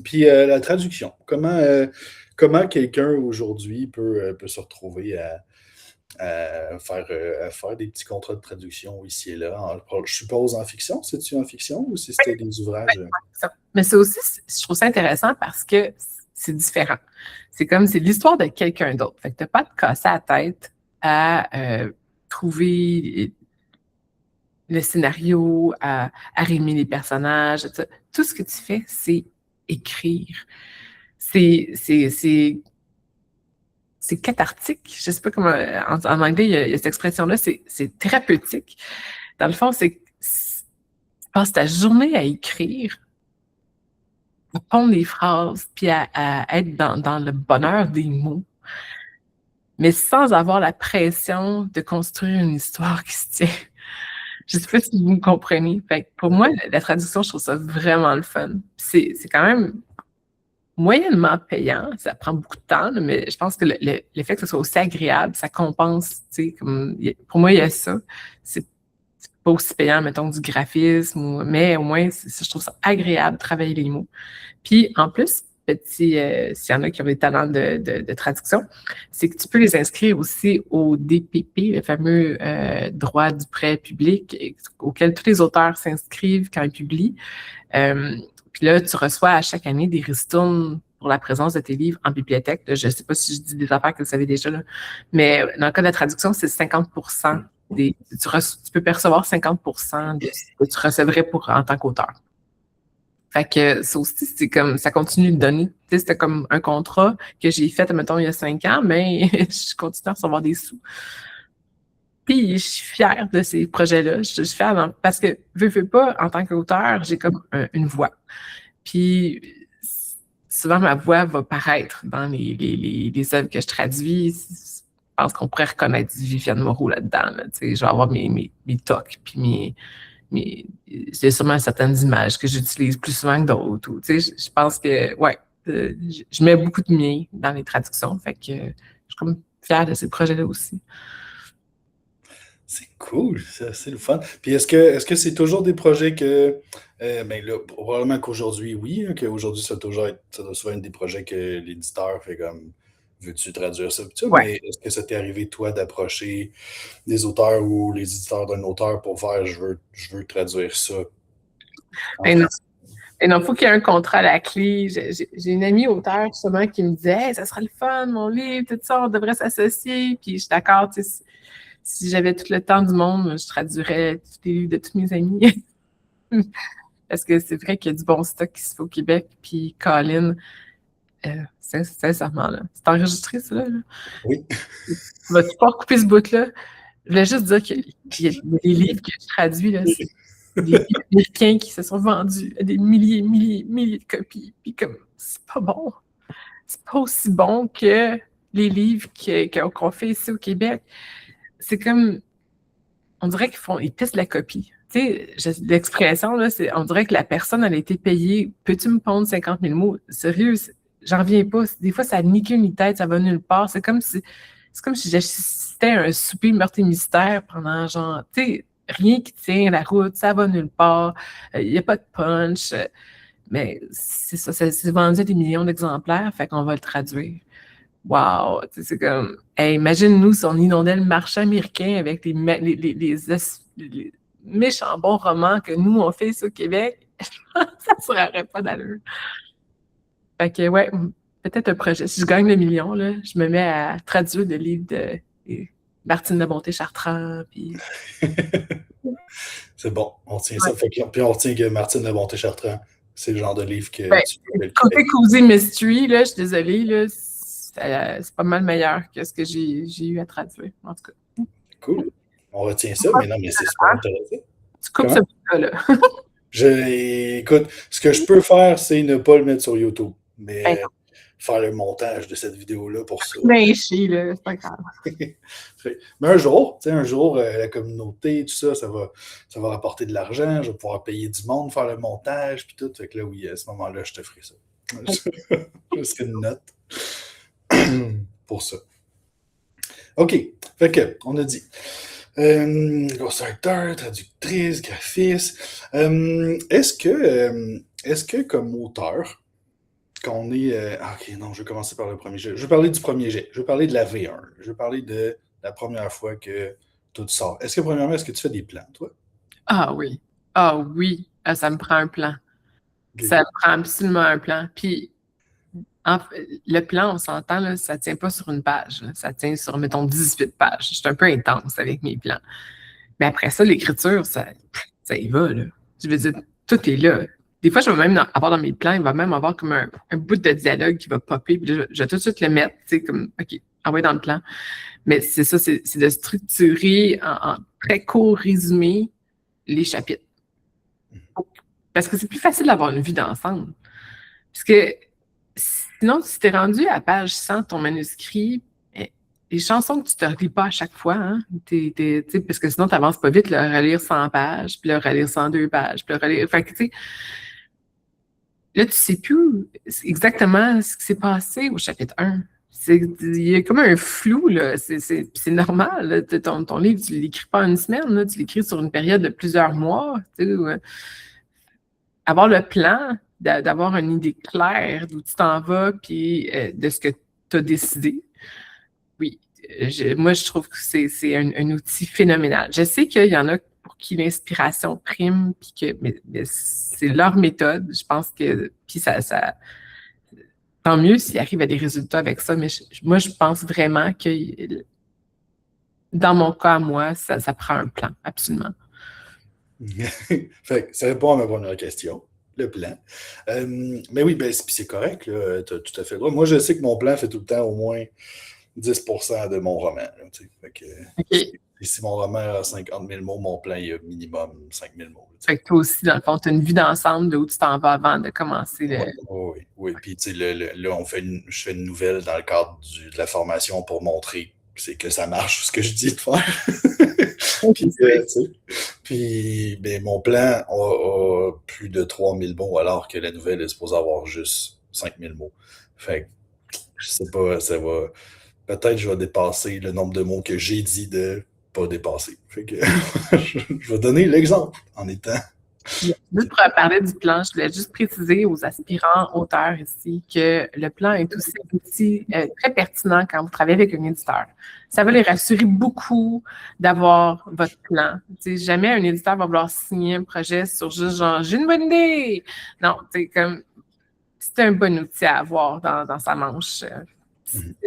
Puis la traduction. Comment quelqu'un aujourd'hui peut se retrouver à faire des petits contrats de traduction ici et là? Je suppose en fiction. C'est-tu en fiction ou si c'était des ouvrages? Mais c'est aussi, je trouve ça intéressant parce que c'est différent. C'est comme, c'est l'histoire de quelqu'un d'autre. Fait que t'as pas de casser la tête à trouver le scénario, à rimer les personnages. Tout ce que tu fais, c'est écrire. C'est cathartique. Je sais pas comment, en anglais, il y a cette expression-là, c'est thérapeutique. Dans le fond, tu passes ta journée à écrire, à pondre des phrases, puis à être dans le bonheur des mots, mais sans avoir la pression de construire une histoire qui se tient. Je sais pas si vous me comprenez. Fait que pour moi, la traduction, je trouve ça vraiment le fun. C'est quand même moyennement payant. Ça prend beaucoup de temps, là, mais je pense que le fait que ce soit aussi agréable, ça compense. Tu sais, comme, pour moi, il y a ça. C'est pas aussi payant, mettons, du graphisme, mais au moins, je trouve ça agréable de travailler les mots. Puis, en plus, s'il y en a qui ont des talents de traduction, c'est que tu peux les inscrire aussi au DPP, le fameux droit du prêt public, auquel tous les auteurs s'inscrivent quand ils publient. Puis là, tu reçois à chaque année des ristournes pour la présence de tes livres en bibliothèque. Là, je ne sais pas si je dis des affaires que vous savez déjà, là, mais dans le cas de la traduction, c'est 50% tu peux percevoir 50% de ce que tu recevrais en tant qu'auteur. Fait que ça aussi, c'est comme ça continue de donner. sais, c'était comme un contrat que j'ai fait, mettons, il y a 5 ans, mais je continue à recevoir des sous. Puis, je suis fière de ces projets-là. Je suis fière parce que, veux pas, en tant qu'auteur, j'ai comme une voix. Puis, souvent, ma voix va paraître dans les œuvres que je traduis. Je pense qu'on pourrait reconnaître Viviane Moreau là-dedans. Là, je vais avoir mes tocs, puis j'ai sûrement certaines images que j'utilise plus souvent que d'autres. Je pense que, ouais, je mets beaucoup de mien dans les traductions. Fait que je suis comme fière de ces projets-là aussi. C'est cool, c'est le fun. Puis est-ce que c'est toujours des projets que, ben là, probablement qu'aujourd'hui, oui, hein, qu'aujourd'hui, ça doit souvent être des projets que l'éditeur fait comme, veux-tu traduire ça, puis ça, Ouais. mais est-ce que ça t'est arrivé, toi, d'approcher des auteurs ou les éditeurs d'un auteur pour faire, je veux traduire ça en Et non, français? il faut qu'il y ait un contrat à la clé. J'ai une amie auteure, justement, qui me disait, hey, ça sera le fun, mon livre, tout ça, on devrait s'associer. Puis je suis d'accord, si j'avais tout le temps du monde, je traduirais tous les livres de tous mes amis. Parce que c'est vrai qu'il y a du bon stock qui se fait au Québec. Puis Colin, sincèrement, là, c'est enregistré, ça, là? Oui. Vas-tu pas couper ce bout-là? Je voulais juste dire qu'il y a des livres que je traduis, là, c'est des livres américains qui se sont vendus à des milliers, milliers, milliers de copies. Puis comme, c'est pas bon. C'est pas aussi bon que les livres qu'on fait ici au Québec. C'est comme, on dirait ils pissent la copie. Tu sais, l'expression, là, c'est, on dirait que la personne, elle a été payée. Peux-tu me pondre 50 000 mots? Sérieux, j'en reviens pas. Des fois, ça ni queue ni tête, ça va nulle part. C'est comme si j'assistais à un souper meurtre et mystère pendant genre, tu sais, rien qui tient la route, ça va nulle part. Il n'y a pas de punch. Mais c'est ça, c'est vendu à des millions d'exemplaires, fait qu'on va le traduire. Wow! C'est comme, hey, imagine-nous si on inondait le marché américain avec les méchants bons romans que nous, on fait ici au Québec. Ça ne serait pas d'allure. Fait que, ouais, peut-être un projet. Si je gagne le million, là, je me mets à traduire des livres de Martine de Bonté-Chartrand. Puis... C'est bon, on tient Ouais. ça. Puis on retient que Martine de Bonté-Chartrand, c'est le genre de livre que Ben, tu peux le côté Québec. Cozy Mystery, là, je suis désolée, là, c'est pas mal meilleur que ce que j'ai eu à traduire, en tout cas. Cool. On retient ça, mais non, mais c'est super intéressant. Tu coupes Comment? ce bout-là. Écoute, ce que je peux faire, c'est ne pas le mettre sur YouTube, Ben, mais faire le montage de cette vidéo-là pour ça. ben chier, là, c'est pas grave. Mais un jour, tu sais, la communauté, tout ça, ça va rapporter de l'argent, je vais pouvoir payer du monde, faire le montage, puis tout. Fait que là, oui, à ce moment-là, je te ferai ça. Je serai une note pour ça. OK. Fait que, on a dit. Ghostwriter, traductrice, graphiste. Est-ce que comme auteur, quand on est. Ok, non, je vais commencer par le premier jet. Je vais parler du premier jet. Je vais parler de la V1. Je vais parler de la première fois que tout sort. Premièrement, est-ce que tu fais des plans, toi? Ah oui. Ah oui. Ah, ça me prend un plan. Okay. Ça me prend absolument un plan. Puis, le plan, on s'entend, là, ça ne tient pas sur une page. Là. Ça tient sur, mettons, 18 pages. Je suis un peu intense avec mes plans. Mais après ça, l'écriture, ça y va, là. Je veux dire, tout est là. Des fois, je vais même avoir dans mes plans, il va même avoir comme un bout de dialogue qui va popper, puis là, je vais tout de suite le mettre, tu sais, comme, OK, envoyer dans le plan. Mais c'est ça, c'est de structurer en très court résumé les chapitres. Parce que c'est plus facile d'avoir une vue d'ensemble. Parce que sinon, si tu es rendu à page 100 de ton manuscrit, les chansons que tu te relis pas à chaque fois, hein, parce que sinon, tu n'avances pas vite, le relire 100 pages, puis le relire 102 pages, puis le relire. Fait que, tu sais, là, tu sais plus exactement ce qui s'est passé au chapitre 1. Il y a comme un flou, là. C'est normal. Là. Ton livre, tu ne l'écris pas en une semaine, là. Tu l'écris sur une période de plusieurs mois. Avoir le plan, d'avoir une idée claire d'où tu t'en vas, puis de ce que tu as décidé. Oui, moi, je trouve que c'est un outil phénoménal. Je sais qu'il y en a pour qui l'inspiration prime, puis mais c'est leur méthode. Je pense que, puis ça tant mieux s'ils arrivent à des résultats avec ça, mais moi, je pense vraiment que, dans mon cas, moi, ça prend un plan, absolument. Fait que ça répond à ma première question. le plan. Mais oui, ben, c'est correct, tu as tout à fait le droit. Moi, je sais que mon plan fait tout le temps au moins 10% de mon roman. Là, fait que, OK. si mon roman a 50 000 mots, mon plan, il y a minimum 5 000 mots. Fait que toi aussi, dans le fond, tu as une vue d'ensemble de où tu t'en vas avant de commencer Oui, le. oui, oui. Puis, tu sais, là, je fais une nouvelle dans le cadre de la formation pour montrer c'est que ça marche, ce que je dis de faire. Puis, tu sais, puis ben, mon plan a plus de 3000 mots, alors que la nouvelle est supposée avoir juste 5000 mots. Fait que, je sais pas, ça va. Peut-être que je vais dépasser le nombre de mots que j'ai dit de pas dépasser. Fait que, je vais donner l'exemple en étant. Juste pour parler du plan, je voulais juste préciser aux aspirants auteurs ici que le plan est aussi un outil très pertinent quand vous travaillez avec un éditeur. Ça va les rassurer beaucoup d'avoir votre plan. Tu sais, jamais un éditeur va vouloir signer un projet sur juste genre « j'ai une bonne idée ». Non, c'est comme c'est un bon outil à avoir dans sa manche.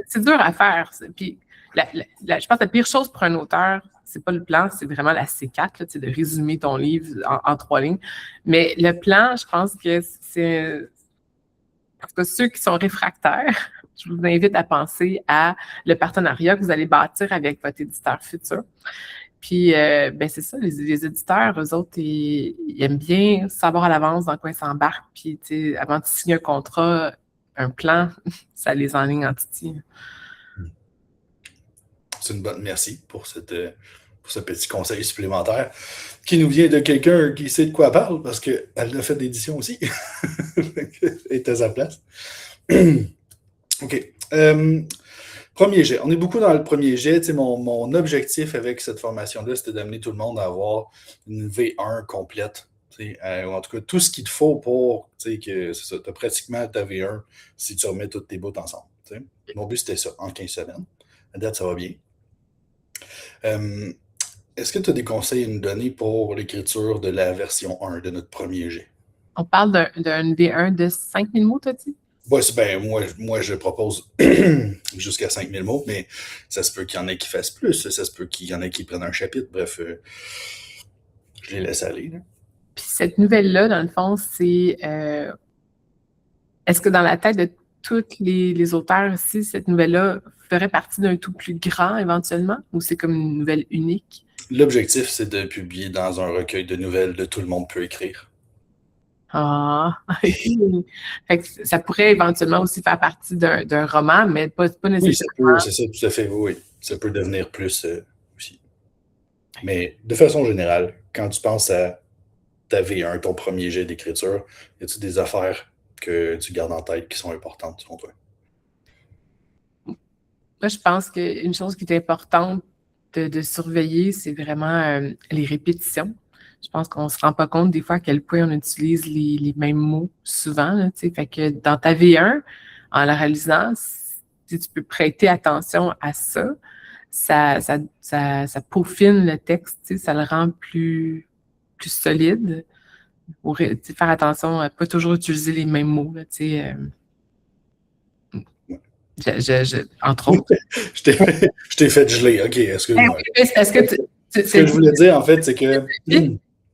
C'est dur à faire. Puis je pense que la pire chose pour un auteur, c'est pas le plan, c'est vraiment la C4, là, de résumer ton livre en 3 lignes. Mais le plan, je pense que c'est. Parce que ceux qui sont réfractaires, je vous invite à penser à le partenariat que vous allez bâtir avec votre éditeur futur. Puis, ben c'est ça, les éditeurs, eux autres, ils aiment bien savoir à l'avance dans quoi ils s'embarquent. Puis, tu sais, avant de signer un contrat, un plan, ça les enligne en titi. C'est une bonne merci pour ce petit conseil supplémentaire qui nous vient de quelqu'un qui sait de quoi elle parle parce qu'elle a fait d'édition aussi. Elle est à sa place. OK. Premier jet. On est beaucoup dans le premier jet. Mon objectif avec cette formation-là, c'était d'amener tout le monde à avoir une V1 complète. En tout cas, tout ce qu'il te faut pour que c'est ça, tu as pratiquement ta V1 si tu remets toutes tes bouts ensemble. T'sais. Mon but, c'était ça, en 15 semaines. À date, ça va bien. Est-ce que tu as des conseils à nous donner pour l'écriture de la version 1 de notre premier jet? On parle d'un V1 de 5000 mots, t'as dit? Ouais, ben, moi, je propose jusqu'à 5000 mots, mais ça se peut qu'il y en ait qui fassent plus, ça se peut qu'il y en ait qui prennent un chapitre. Bref, je les laisse aller. Là. Puis cette nouvelle-là, dans le fond, c'est... est-ce que dans la tête de tous les auteurs aussi, cette nouvelle-là ferait partie d'un tout plus grand éventuellement, ou c'est comme une nouvelle unique? L'objectif, c'est de publier dans un recueil de nouvelles de Tout le monde peut écrire. Ah, OK. Fait que ça pourrait éventuellement aussi faire partie d'un roman, mais pas nécessairement. Oui, c'est ça, tout à fait, oui. Ça peut devenir plus aussi. Mais de façon générale, quand tu penses à ta V1, ton premier jet d'écriture, y a-t-il des affaires que tu gardes en tête qui sont importantes selon toi? Moi, je pense qu'une chose qui est importante de surveiller, c'est vraiment les répétitions. Je pense qu'on ne se rend pas compte des fois à quel point on utilise les mêmes mots souvent. Là, fait que dans ta V1, en la réalisant, si tu peux prêter attention à ça, ça peaufine le texte, ça le rend plus solide. Pour faire attention à ne pas toujours utiliser les mêmes mots. Là, entre autres. Je t'ai fait geler. OK, excuse-moi. C'est parce que ce que je voulais dire, en fait, c'est que...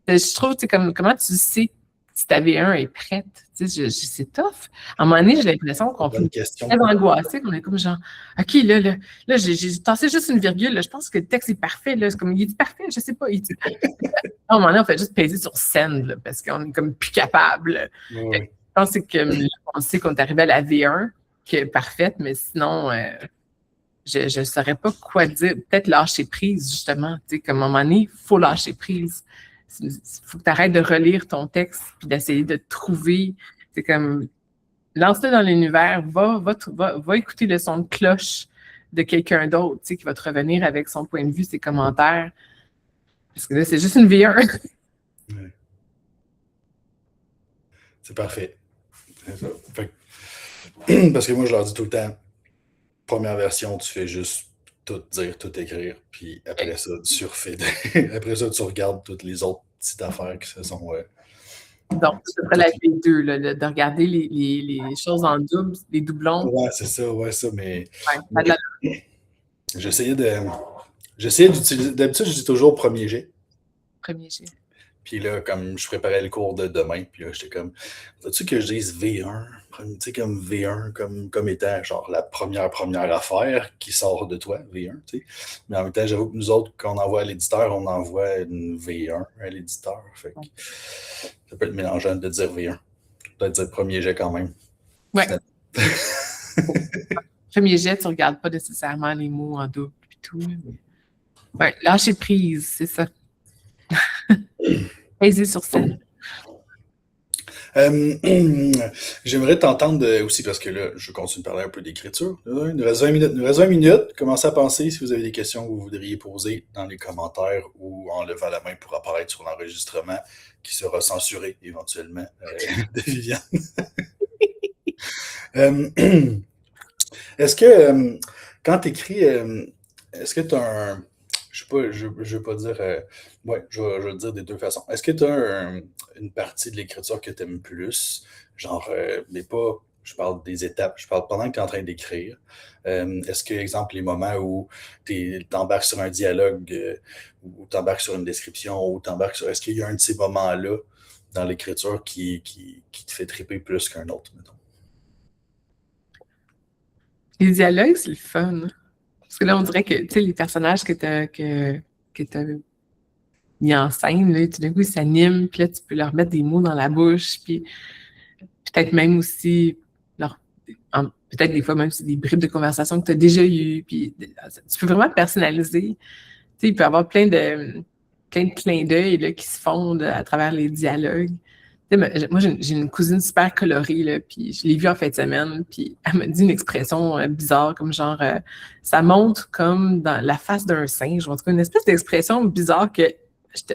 Je trouve, comment tu sais si ta V1 est prête? C'est tough. À un moment donné, j'ai l'impression qu'on fait très angoissé, qu'on est comme genre, OK, là j'ai tassé juste une virgule, là, je pense que le texte est parfait, là, c'est comme, il est parfait, je sais pas. À un moment donné, on fait juste peser sur send, là, parce qu'on est comme plus capable. Ouais. Je pense que on sait qu'on est arrivé à la V1, qui est parfaite, mais sinon, je ne saurais pas quoi dire. Peut-être lâcher prise, justement. Comme à un moment donné, il faut lâcher prise. Il faut que tu arrêtes de relire ton texte puis d'essayer de trouver. C'est comme, lance-le dans l'univers, va écouter le son de cloche de quelqu'un d'autre qui va te revenir avec son point de vue, ses commentaires. Parce que là, c'est juste une V1. Ouais. C'est parfait. C'est ça. Parce que moi, je leur dis tout le temps, première version, tu fais juste tout dire, tout écrire, puis après ça, tu refais. Après ça, tu regardes toutes les autres petites affaires qui se sont. Donc, c'est après la V2, là, de regarder les choses en double, les doublons. Ouais, c'est ça, mais. Ouais, j'essayais d'utiliser. D'habitude, je dis toujours premier jet. Premier jet. Puis là, comme je préparais le cours de demain, puis là, j'étais comme, veux-tu que je dise V1? Tu sais, comme V1, comme étant genre la première affaire qui sort de toi, V1, tu sais. Mais en même temps, j'avoue que nous autres, quand on envoie à l'éditeur, on envoie une V1 à l'éditeur. Fait que ça peut être mélangeant de dire V1. Peut-être dire premier jet quand même. Ouais. Premier jet, tu regardes pas nécessairement les mots en double et tout. Ouais, lâcher prise, c'est ça. Peser sur scène. J'aimerais t'entendre aussi, parce que là, je continue de parler un peu d'écriture. Il nous reste 20 minutes. Il nous reste 20 minutes. Commencez à penser si vous avez des questions que vous voudriez poser dans les commentaires ou en levant la main pour apparaître sur l'enregistrement qui sera censuré éventuellement de Viviane. Est-ce que quand tu écris, est-ce que tu as un. Je sais pas, je veux pas dire. Ouais, je vais le dire des deux façons. Est-ce que tu as une partie de l'écriture que tu aimes plus? Genre, mais pas. Je parle des étapes, je parle pendant que tu es en train d'écrire. Est-ce que, exemple, les moments où tu embarques sur un dialogue, ou tu embarques sur une description, ou tu embarques sur. Est-ce qu'il y a un de ces moments-là dans l'écriture qui te fait triper plus qu'un autre, mettons? Les dialogues, c'est le fun. Parce que là, on dirait que, tu sais, les personnages que t'as mis en scène, là, tout d'un coup, ils s'animent, puis là, tu peux leur mettre des mots dans la bouche, puis peut-être même aussi, peut-être des fois même, c'est des bribes de conversation que tu as déjà eues, puis tu peux vraiment personnaliser. Tu sais, il peut y avoir plein de clins d'œil là, qui se font à travers les dialogues. Tu sais, moi, j'ai une cousine super colorée, là, puis je l'ai vue en fin de semaine, puis elle m'a dit une expression bizarre, comme genre, ça monte comme dans la face d'un singe, en tout cas, une espèce d'expression bizarre que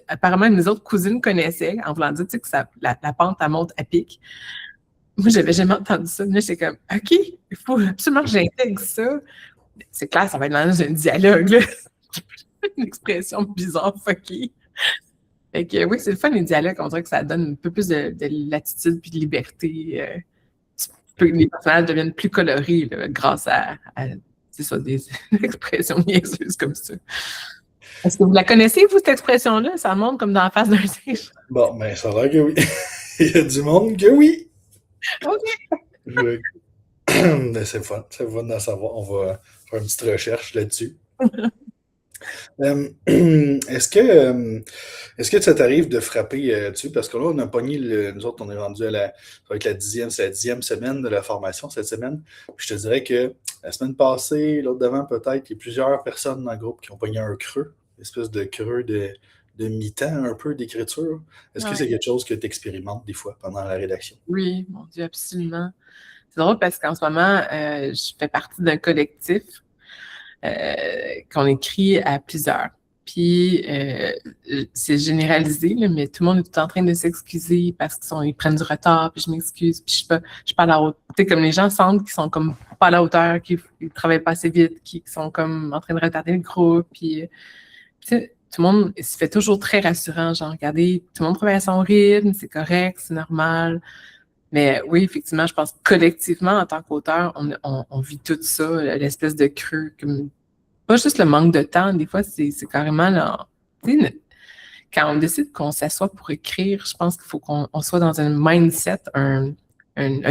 apparemment mes autres cousines connaissaient, en voulant dire, tu sais, que la pente, elle monte à pic. Moi, j'avais jamais entendu ça. Là, j'étais comme, OK, il faut absolument que j'intègre ça. C'est clair, ça va être dans un dialogue, là. Une expression bizarre, fuckée. Fait que oui, c'est le fun, les dialogues. On dirait que ça donne un peu plus de latitude puis de liberté. Les personnages deviennent plus colorés là, grâce à c'est ça, des expressions niaiseuses comme ça. Est-ce que vous la connaissez, vous, cette expression-là? Ça monte comme dans la face d'un singe. Bon, ben, ça a l'air que oui. Il y a du monde que oui. OK. Ben, c'est fun d'en savoir. On va faire une petite recherche là-dessus. Est-ce que ça t'arrive de frapper dessus? Parce que là, on a pogné, nous autres, on est rendu ça va être c'est la 10e semaine de la formation cette semaine. Puis je te dirais que la semaine passée, l'autre d'avant peut-être, il y a plusieurs personnes dans le groupe qui ont pogné un creux, une espèce de creux de mi-temps un peu d'écriture. Est-ce que c'est quelque chose que tu expérimentes des fois pendant la rédaction? Oui, mon Dieu, absolument. C'est drôle parce qu'en ce moment, je fais partie d'un collectif qu'on écrit à plusieurs. Puis, c'est généralisé, là, mais tout le monde est tout en train de s'excuser parce qu'ils prennent du retard, puis je m'excuse, puis je suis pas à la hauteur. Tu sais, comme les gens sentent qu'ils sont comme pas à la hauteur, qu'ils travaillent pas assez vite, qu'ils sont comme en train de retarder le groupe, puis tu sais, tout le monde se fait toujours très rassurant, genre, regardez, tout le monde travaille à son rythme, c'est correct, c'est normal. Mais oui, effectivement, je pense que collectivement, en tant qu'auteur, on vit tout ça, l'espèce de creux. Pas juste le manque de temps, des fois, c'est carrément là. Tu sais, quand on décide qu'on s'assoit pour écrire, je pense qu'il faut qu'on soit dans un mindset, un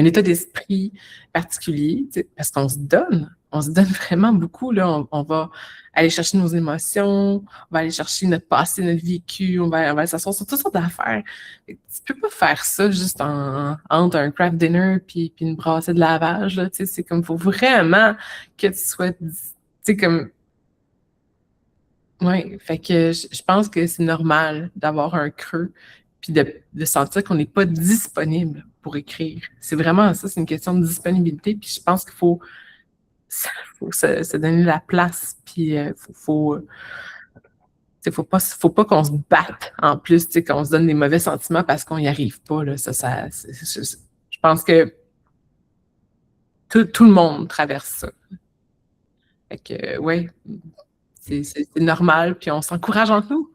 état d'esprit particulier, tu sais, parce qu'on se donne. On se donne vraiment beaucoup, là. On va aller chercher nos émotions, on va aller chercher notre passé, notre vécu, on va s'asseoir sur toutes sortes d'affaires. Tu peux pas faire ça juste entre un craft dinner puis une brassée de lavage, là. Tu sais, c'est comme, faut vraiment que tu sois, tu sais, comme, oui, fait que je pense que c'est normal d'avoir un creux puis de sentir qu'on n'est pas disponible pour écrire. C'est vraiment ça, c'est une question de disponibilité. Puis je pense qu'il faut se donner la place. Puis faut pas qu'on se batte en plus, qu'on se donne des mauvais sentiments parce qu'on n'y arrive pas. Là. Je pense que tout le monde traverse ça. Fait que, ouais, c'est normal, puis on s'encourage entre nous.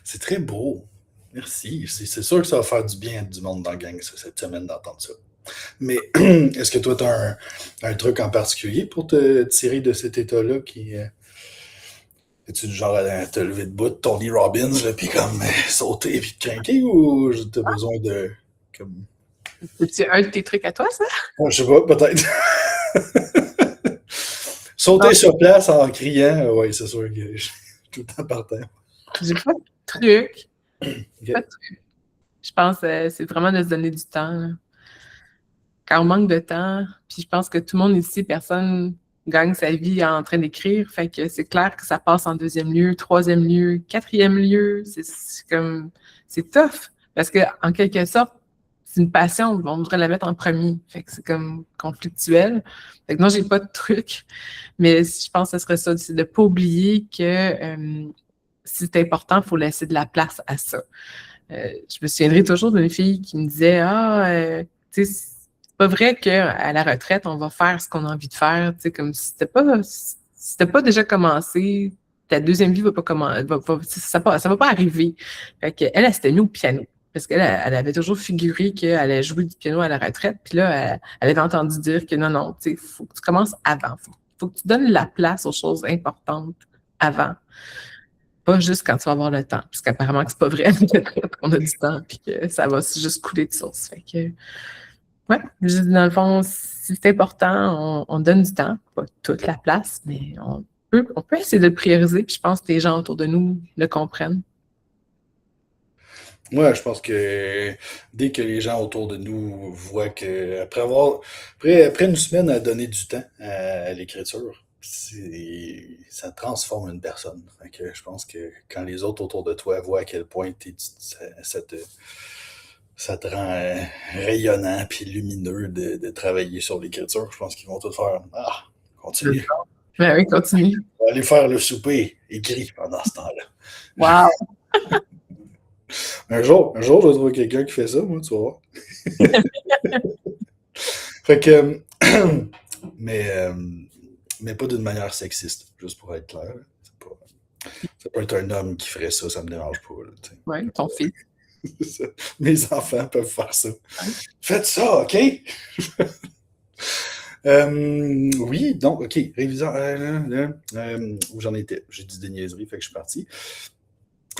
C'est très beau. Merci. C'est sûr que ça va faire du bien à du monde dans le gang cette semaine d'entendre ça. Mais est-ce que toi, tu as un truc en particulier pour te tirer de cet état-là qui. Es-tu du genre à te lever debout de Tony Robbins, là, puis comme sauter puis te craquer, ou t'as besoin de... comme... C'est un de tes trucs à toi, ça? Je sais pas, peut-être. Sauter sur place en criant, oui, c'est sûr que je suis tout le temps partant. J'ai pas de truc. Okay. Pas de truc. Je pense que c'est vraiment de se donner du temps. Là. Quand on manque de temps, puis je pense que tout le monde ici, personne gagne sa vie en train d'écrire. Fait que c'est clair que ça passe en deuxième lieu, troisième lieu, quatrième lieu. C'est tough. Parce que, en quelque sorte, c'est une passion, on voudrait la mettre en premier. Fait que c'est comme conflictuel. Fait que non, j'ai pas de truc. Mais je pense que ce serait ça, c'est de ne pas oublier que si c'est important, il faut laisser de la place à ça. Je me souviendrai toujours d'une fille qui me disait tu sais, c'est pas vrai qu'à la retraite, on va faire ce qu'on a envie de faire. Tu sais, comme si t'as pas déjà commencé, ta deuxième vie va pas commencer, ça va pas arriver. Fait qu'elle, elle s'était mise au piano. Parce qu'elle elle avait toujours figuré qu'elle allait jouer du piano à la retraite. Puis là, elle avait entendu dire que non, tu sais, faut que tu commences avant. Faut que tu donnes la place aux choses importantes avant. Pas juste quand tu vas avoir le temps. Parce qu'apparemment que c'est pas vrai qu'on a du temps puis que ça va juste couler de source. Fait que, ouais, juste dans le fond, si c'est important, on donne du temps. Pas toute la place, mais on peut essayer de le prioriser. Puis je pense que les gens autour de nous le comprennent. Ouais, je pense que dès que les gens autour de nous voient que après une semaine à donner du temps à l'écriture, ça transforme une personne. Fait que je pense que quand les autres autour de toi voient à quel point ça te rend rayonnant puis lumineux de travailler sur l'écriture, je pense qu'ils vont tout faire continue. Ben oui, continue. On va aller faire le souper écrit pendant ce temps-là. Wow! Un jour, je vais trouver quelqu'un qui fait ça, moi, tu vas voir. Fait que, mais pas d'une manière sexiste, juste pour être clair. Ça peut être un homme qui ferait ça, ça me dérange pas. Oui, ton fils. Mes enfants peuvent faire ça. Ouais. Faites ça, OK? Oui, donc, OK. Révisant. Où j'en étais? J'ai dit des niaiseries, fait que je suis parti.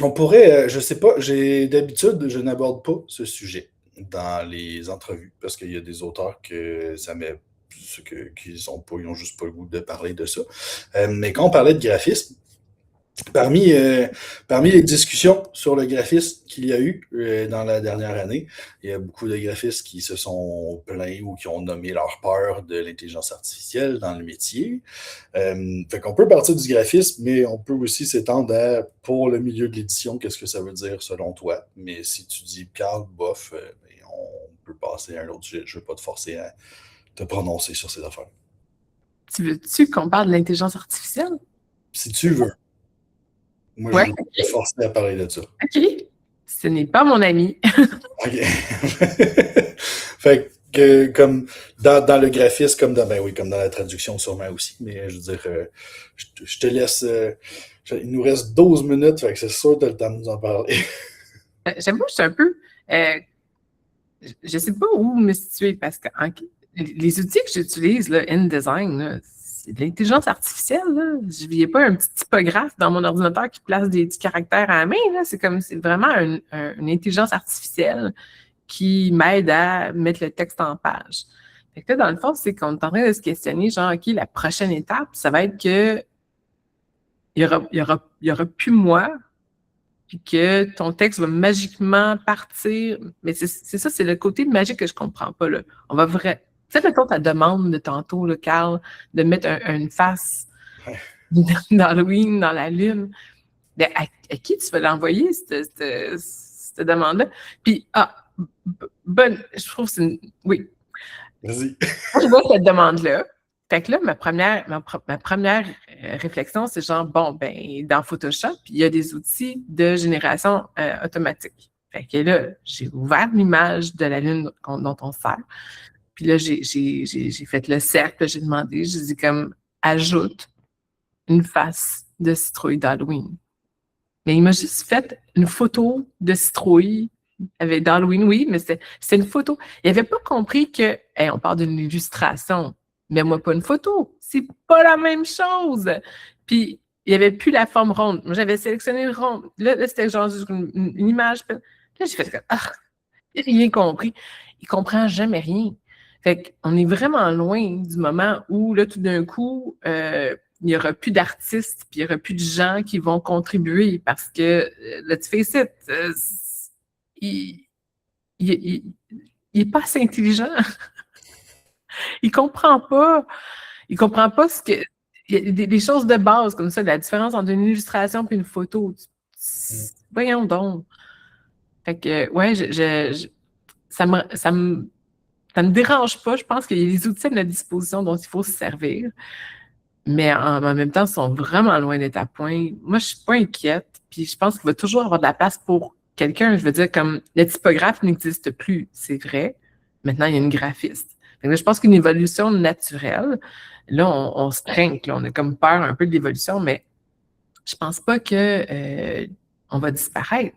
On pourrait, je sais pas, d'habitude, je n'aborde pas ce sujet dans les entrevues parce qu'il y a des auteurs que ça met qu'ils ont juste pas le goût de parler de ça. Mais quand on parlait de graphisme, parmi les discussions sur le graphisme qu'il y a eu dans la dernière année, il y a beaucoup de graphistes qui se sont plaints ou qui ont nommé leur peur de l'intelligence artificielle dans le métier. Fait qu'on peut partir du graphisme, mais on peut aussi s'étendre à, pour le milieu de l'édition, qu'est-ce que ça veut dire selon toi. Mais si tu dis Carl, bof, on peut passer à un autre sujet. Je ne veux pas te forcer à te prononcer sur ces affaires. Tu veux-tu qu'on parle de l'intelligence artificielle? Si tu veux. Moi, ouais, je vais te forcer à parler de ça. OK. Ce n'est pas mon ami. OK. Fait que, comme dans le graphisme, comme dans la traduction sûrement aussi, mais je veux dire, je te laisse, il nous reste 12 minutes, fait que c'est sûr que tu as le temps de nous en parler. J'avoue, je suis un peu, je sais pas où me situer parce que les outils que j'utilise, là, InDesign, là, c'est de l'intelligence artificielle. Là. Je n'ai pas un petit typographe dans mon ordinateur qui place des petits caractères à la main. Là. C'est vraiment une intelligence artificielle qui m'aide à mettre le texte en page. Fait que là, dans le fond, c'est qu'on est en train de se questionner, genre, OK, la prochaine étape, ça va être que il y aura plus moi, puis que ton texte va magiquement partir. Mais c'est ça, c'est le côté magique que je comprends pas, là. On va vraiment... Tu sais, mettons ta demande de tantôt, là, Carl, de mettre une face d'Halloween dans la lune. Mais à qui tu vas l'envoyer, cette demande-là? Puis, je trouve que c'est une... Oui. Vas-y. Moi, je vois cette demande-là. Fait que là, ma première réflexion, c'est genre, bon, ben, dans Photoshop, il y a des outils de génération automatique. Fait que là, j'ai ouvert l'image de la lune dont on sert. Puis là, j'ai fait le cercle, j'ai demandé, j'ai dit comme, ajoute une face de citrouille d'Halloween. Mais il m'a juste fait une photo de citrouille avec d'Halloween, oui, mais c'est une photo. Il n'avait pas compris que, on parle d'une illustration, mais moi, pas une photo. C'est pas la même chose. Puis, il n'y avait plus la forme ronde. Moi, j'avais sélectionné le rond. Là c'était genre une image. Là, j'ai fait comme, ah, il n'a rien compris. Il ne comprend jamais rien. Fait qu'on est vraiment loin du moment où, là, tout d'un coup, il n'y aura plus d'artistes, puis il n'y aura plus de gens qui vont contribuer parce que, let's face it, il n'est pas assez intelligent. Il comprend pas. Il comprend pas ce que. Il y a des choses de base comme ça, la différence entre une illustration et une photo. Voyons donc. Fait que, ouais, ça me dérange pas. Je pense qu'il y a des outils à notre disposition dont il faut se servir. Mais en même temps, ils sont vraiment loin d'être à point. Moi, je suis pas inquiète. Puis je pense qu'il va toujours avoir de la place pour quelqu'un. Je veux dire, comme le typographe n'existe plus, c'est vrai. Maintenant, il y a une graphiste. Donc là, je pense qu'une évolution naturelle, là, on se craint, là, on a comme peur un peu de l'évolution, mais je pense pas que on va disparaître.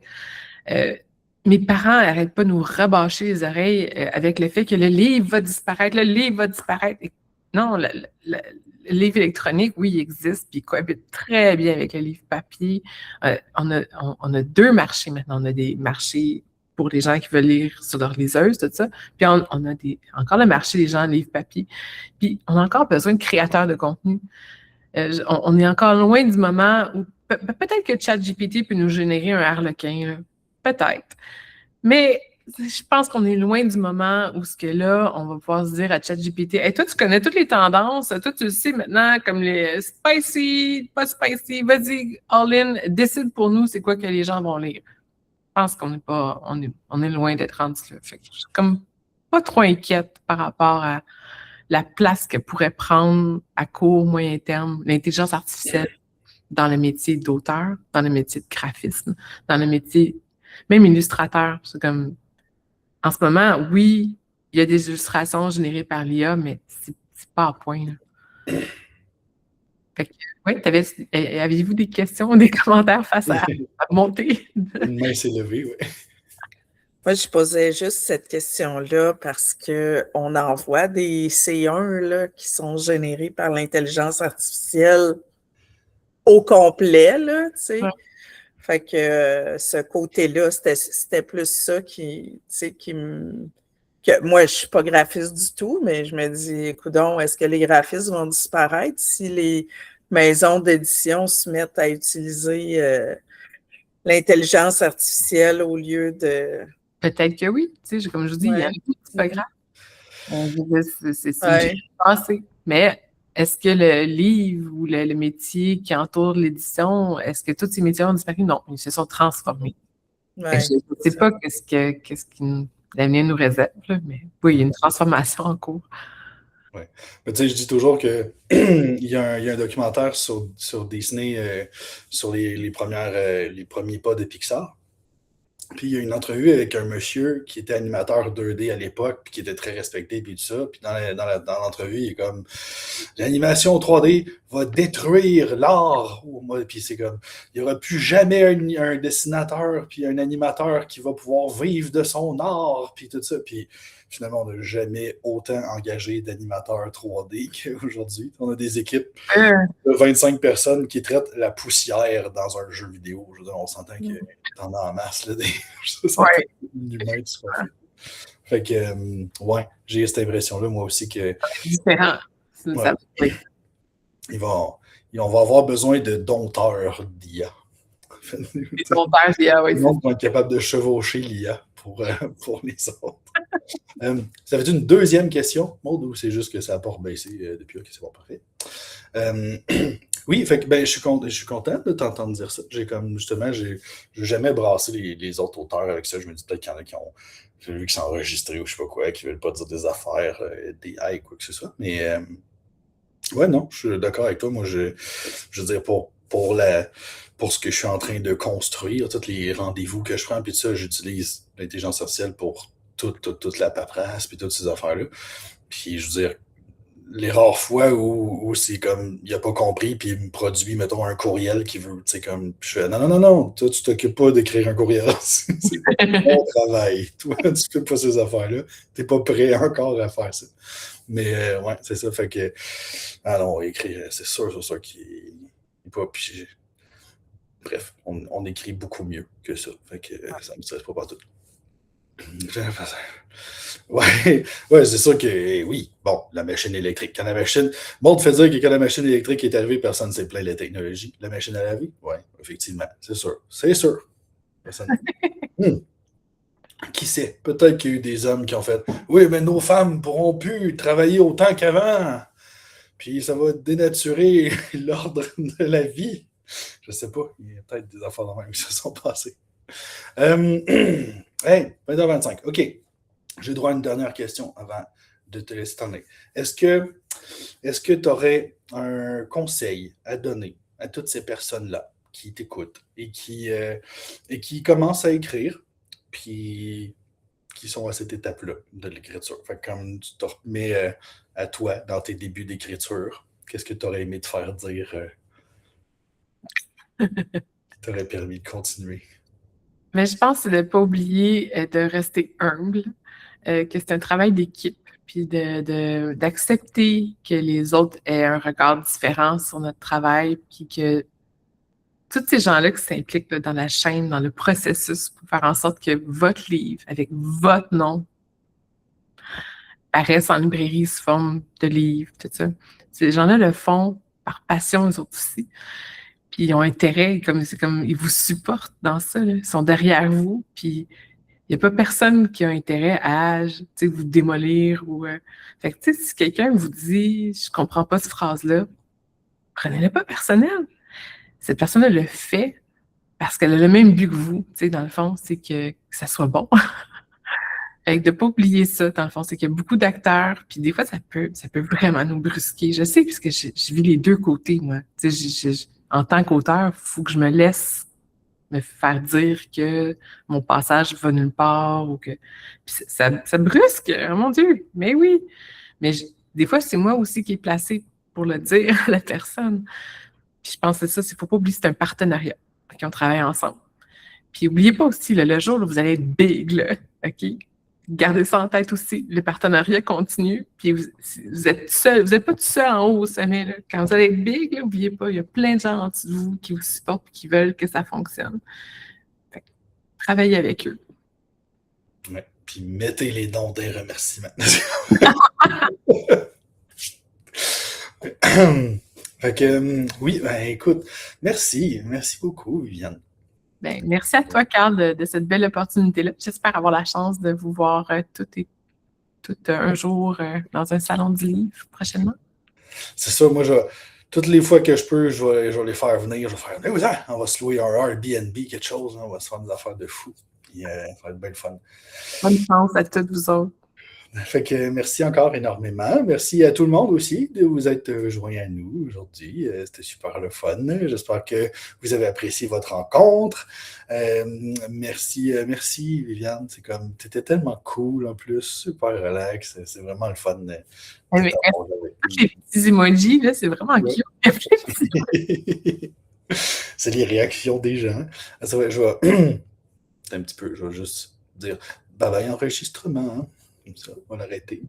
Mes parents n'arrêtent pas de nous rabâcher les oreilles avec le fait que le livre va disparaître, le livre va disparaître. Non, le livre électronique, oui, il existe, puis il cohabite très bien avec le livre papier. On a deux marchés maintenant. On a des marchés pour les gens qui veulent lire sur leur liseuse, tout ça. Puis on a encore le marché des gens en livre papier. Puis on a encore besoin de créateurs de contenu. On est encore loin du moment où peut-être que ChatGPT peut nous générer un harlequin, là. Peut-être. Mais je pense qu'on est loin du moment où ce que là, on va pouvoir se dire à ChatGPT, hey, toi, tu connais toutes les tendances, toi, tu le sais maintenant, comme les spicy, pas spicy, vas-y, all in, décide pour nous c'est quoi que les gens vont lire. Je pense qu'on n'est pas, on est loin d'être rendu là. Fait que je suis comme pas trop inquiète par rapport à la place que pourrait prendre à court, moyen terme l'intelligence artificielle dans le métier d'auteur, dans le métier de graphisme, dans le métier même illustrateur. C'est comme, en ce moment, oui, il y a des illustrations générées par l'IA, mais c'est pas à point, là. Fait que, oui, aviez-vous des questions ou des commentaires face à monter? Une main s'est levée, oui. Moi, je posais juste cette question-là parce qu'on en voit des C1 là, qui sont générés par l'intelligence artificielle au complet, là, tu sais. Ouais. Fait que ce côté-là, c'était plus ça qui me... Que moi, je suis pas graphiste du tout, mais je me dis, coudonc, est-ce que les graphistes vont disparaître si les maisons d'édition se mettent à utiliser l'intelligence artificielle au lieu de... Peut-être que oui. Tu sais, comme je vous dis, il y a c'est pas grave. C'est Ouais. passé. Mais est-ce que le livre ou le métier qui entoure l'édition, est-ce que tous ces métiers ont disparu? Non, ils se sont transformés. Ouais, Je ne sais pas qu'est-ce que l'avenir nous réserve, là, mais oui, il y a une transformation en cours. Ouais. Mais tu sais, je dis toujours que il y a un documentaire sur Disney sur les premiers pas de Pixar. Puis il y a une entrevue avec un monsieur qui était animateur 2D à l'époque, puis qui était très respecté, puis tout ça. Puis dans l'entrevue, il est comme l'animation 3D va détruire l'art. Puis c'est comme il n'y aura plus jamais un dessinateur puis un animateur qui va pouvoir vivre de son art, puis tout ça. Puis finalement, on n'a jamais autant engagé d'animateurs 3D qu'aujourd'hui. On a des équipes de 25 personnes qui traitent la poussière dans un jeu vidéo. Je veux dire, on s'entend que t'en as en masse, là, humain, tout ce qu'on fait. Fait que, ouais, j'ai cette impression-là, moi aussi, que... Différent. Ouais, on va avoir besoin de dompteurs d'IA. Les dompteurs d'IA, oui. Ils vont être capables de chevaucher l'IA pour les autres. Ça fait une deuxième question, Maud, ou c'est juste que ça n'a pas rebaissé depuis? Ok, c'est bon, parfait. Oui, fait que je suis content de t'entendre dire ça. J'ai jamais brassé les autres auteurs avec ça. Je me dis peut-être qu'il y en a qui vu qu'ils sont enregistrés ou je sais pas quoi, qui veulent pas dire des affaires, des haies, quoi que ce soit. Mais ouais, non, je suis d'accord avec toi. Moi, je veux dire, pour ce que je suis en train de construire, tous les rendez-vous que je prends, puis tout ça, j'utilise l'intelligence artificielle pour toute la paperasse, puis toutes ces affaires-là. Puis je veux dire, les rares fois où c'est comme, il n'a pas compris, puis il me produit, mettons, un courriel qui veut, tu sais, comme, je fais, non, toi, tu t'occupes pas d'écrire un courriel. C'est mon travail. Toi, tu fais pas ces affaires-là. T'es pas prêt encore à faire ça. Mais, ouais, c'est ça, fait que, non, écrire, c'est sûr qu'il Bref, on écrit beaucoup mieux que ça. Fait que ça me stresse pas partout. Ouais, ouais, c'est sûr que oui. Bon, la machine électrique. Quand la machine. Bon, te fait dire que quand la machine électrique est arrivée, personne ne s'est plaint de la technologie. La machine à laver? Oui, effectivement. C'est sûr. C'est sûr. Personne. Qui sait? Peut-être qu'il y a eu des hommes qui ont fait oui, mais nos femmes ne pourront plus travailler autant qu'avant. Puis ça va dénaturer l'ordre de la vie. Je sais pas. Il y a peut-être des affaires de même qui se sont passées. Hey, 20h25. OK. J'ai droit à une dernière question avant de te laisser t'en aller. Est-ce que tu aurais un conseil à donner à toutes ces personnes-là qui t'écoutent et qui commencent à écrire, puis qui sont à cette étape-là de l'écriture? Fait que comme tu te remets à toi dans tes débuts d'écriture, qu'est-ce que tu aurais aimé te faire dire qui t'aurait permis de continuer? Mais je pense que c'est de ne pas oublier de rester humble, que c'est un travail d'équipe, puis d'accepter que les autres aient un regard différent sur notre travail, puis que tous ces gens-là qui s'impliquent dans la chaîne, dans le processus pour faire en sorte que votre livre, avec votre nom, paraisse en librairie sous forme de livre, tout ça. Ces gens-là le font par passion, eux autres aussi. Puis ils ont intérêt, c'est comme ils vous supportent dans ça, là. Ils sont derrière vous, puis il n'y a pas personne qui a intérêt à vous démolir. Fait que si quelqu'un vous dit « je comprends pas cette phrase-là », prenez-le pas personnel. Cette personne-là le fait parce qu'elle a le même but que vous, dans le fond, c'est que ça soit bon. Fait que de ne pas oublier ça, dans le fond, c'est qu'il y a beaucoup d'acteurs, puis des fois, ça peut vraiment nous brusquer. Je sais, puisque je vis les deux côtés, moi. En tant qu'auteur, il faut que je me laisse me faire dire que mon passage va nulle part ou que. Puis ça brusque, oh mon Dieu, mais oui. Mais des fois, c'est moi aussi qui est placée pour le dire à la personne. Puis je pense que c'est ça, il ne faut pas oublier que c'est un partenariat, qu'on travaille ensemble. Puis n'oubliez pas aussi, là, le jour où vous allez être big, là, OK? Gardez ça en tête aussi. Le partenariat continue. Puis vous êtes seul, vous n'êtes pas tout seul en haut au sommet. Là. Quand vous allez être big, n'oubliez pas, il y a plein de gens en dessous de vous qui vous supportent et qui veulent que ça fonctionne. Fait que, travaillez avec eux. Ouais. Puis mettez les dons des remerciements. Fait que, oui, ben écoute, merci beaucoup, Viviane. Ben, merci à toi, Carl, de cette belle opportunité-là. J'espère avoir la chance de vous voir tout un jour dans un salon du livre prochainement. C'est ça, moi, toutes les fois que je peux, je vais les faire venir. Je vais faire, hey, on va se louer un Airbnb, quelque chose, on va se faire des affaires de fou. Puis, ça va être bien le fun. Bonne chance à toutes vous autres. Fait que merci encore énormément. Merci à tout le monde aussi de vous être joints à nous aujourd'hui. C'était super le fun. J'espère que vous avez apprécié votre rencontre. Merci Viviane. C'est comme, t'étais tellement cool en plus, super relax. C'est vraiment le fun. Les petits emojis, là, c'est vraiment cute. C'est les réactions des gens. C'est vrai, je vais un petit peu, je vais juste dire bye bye enregistrement. Comme ça, on va l'arrêter.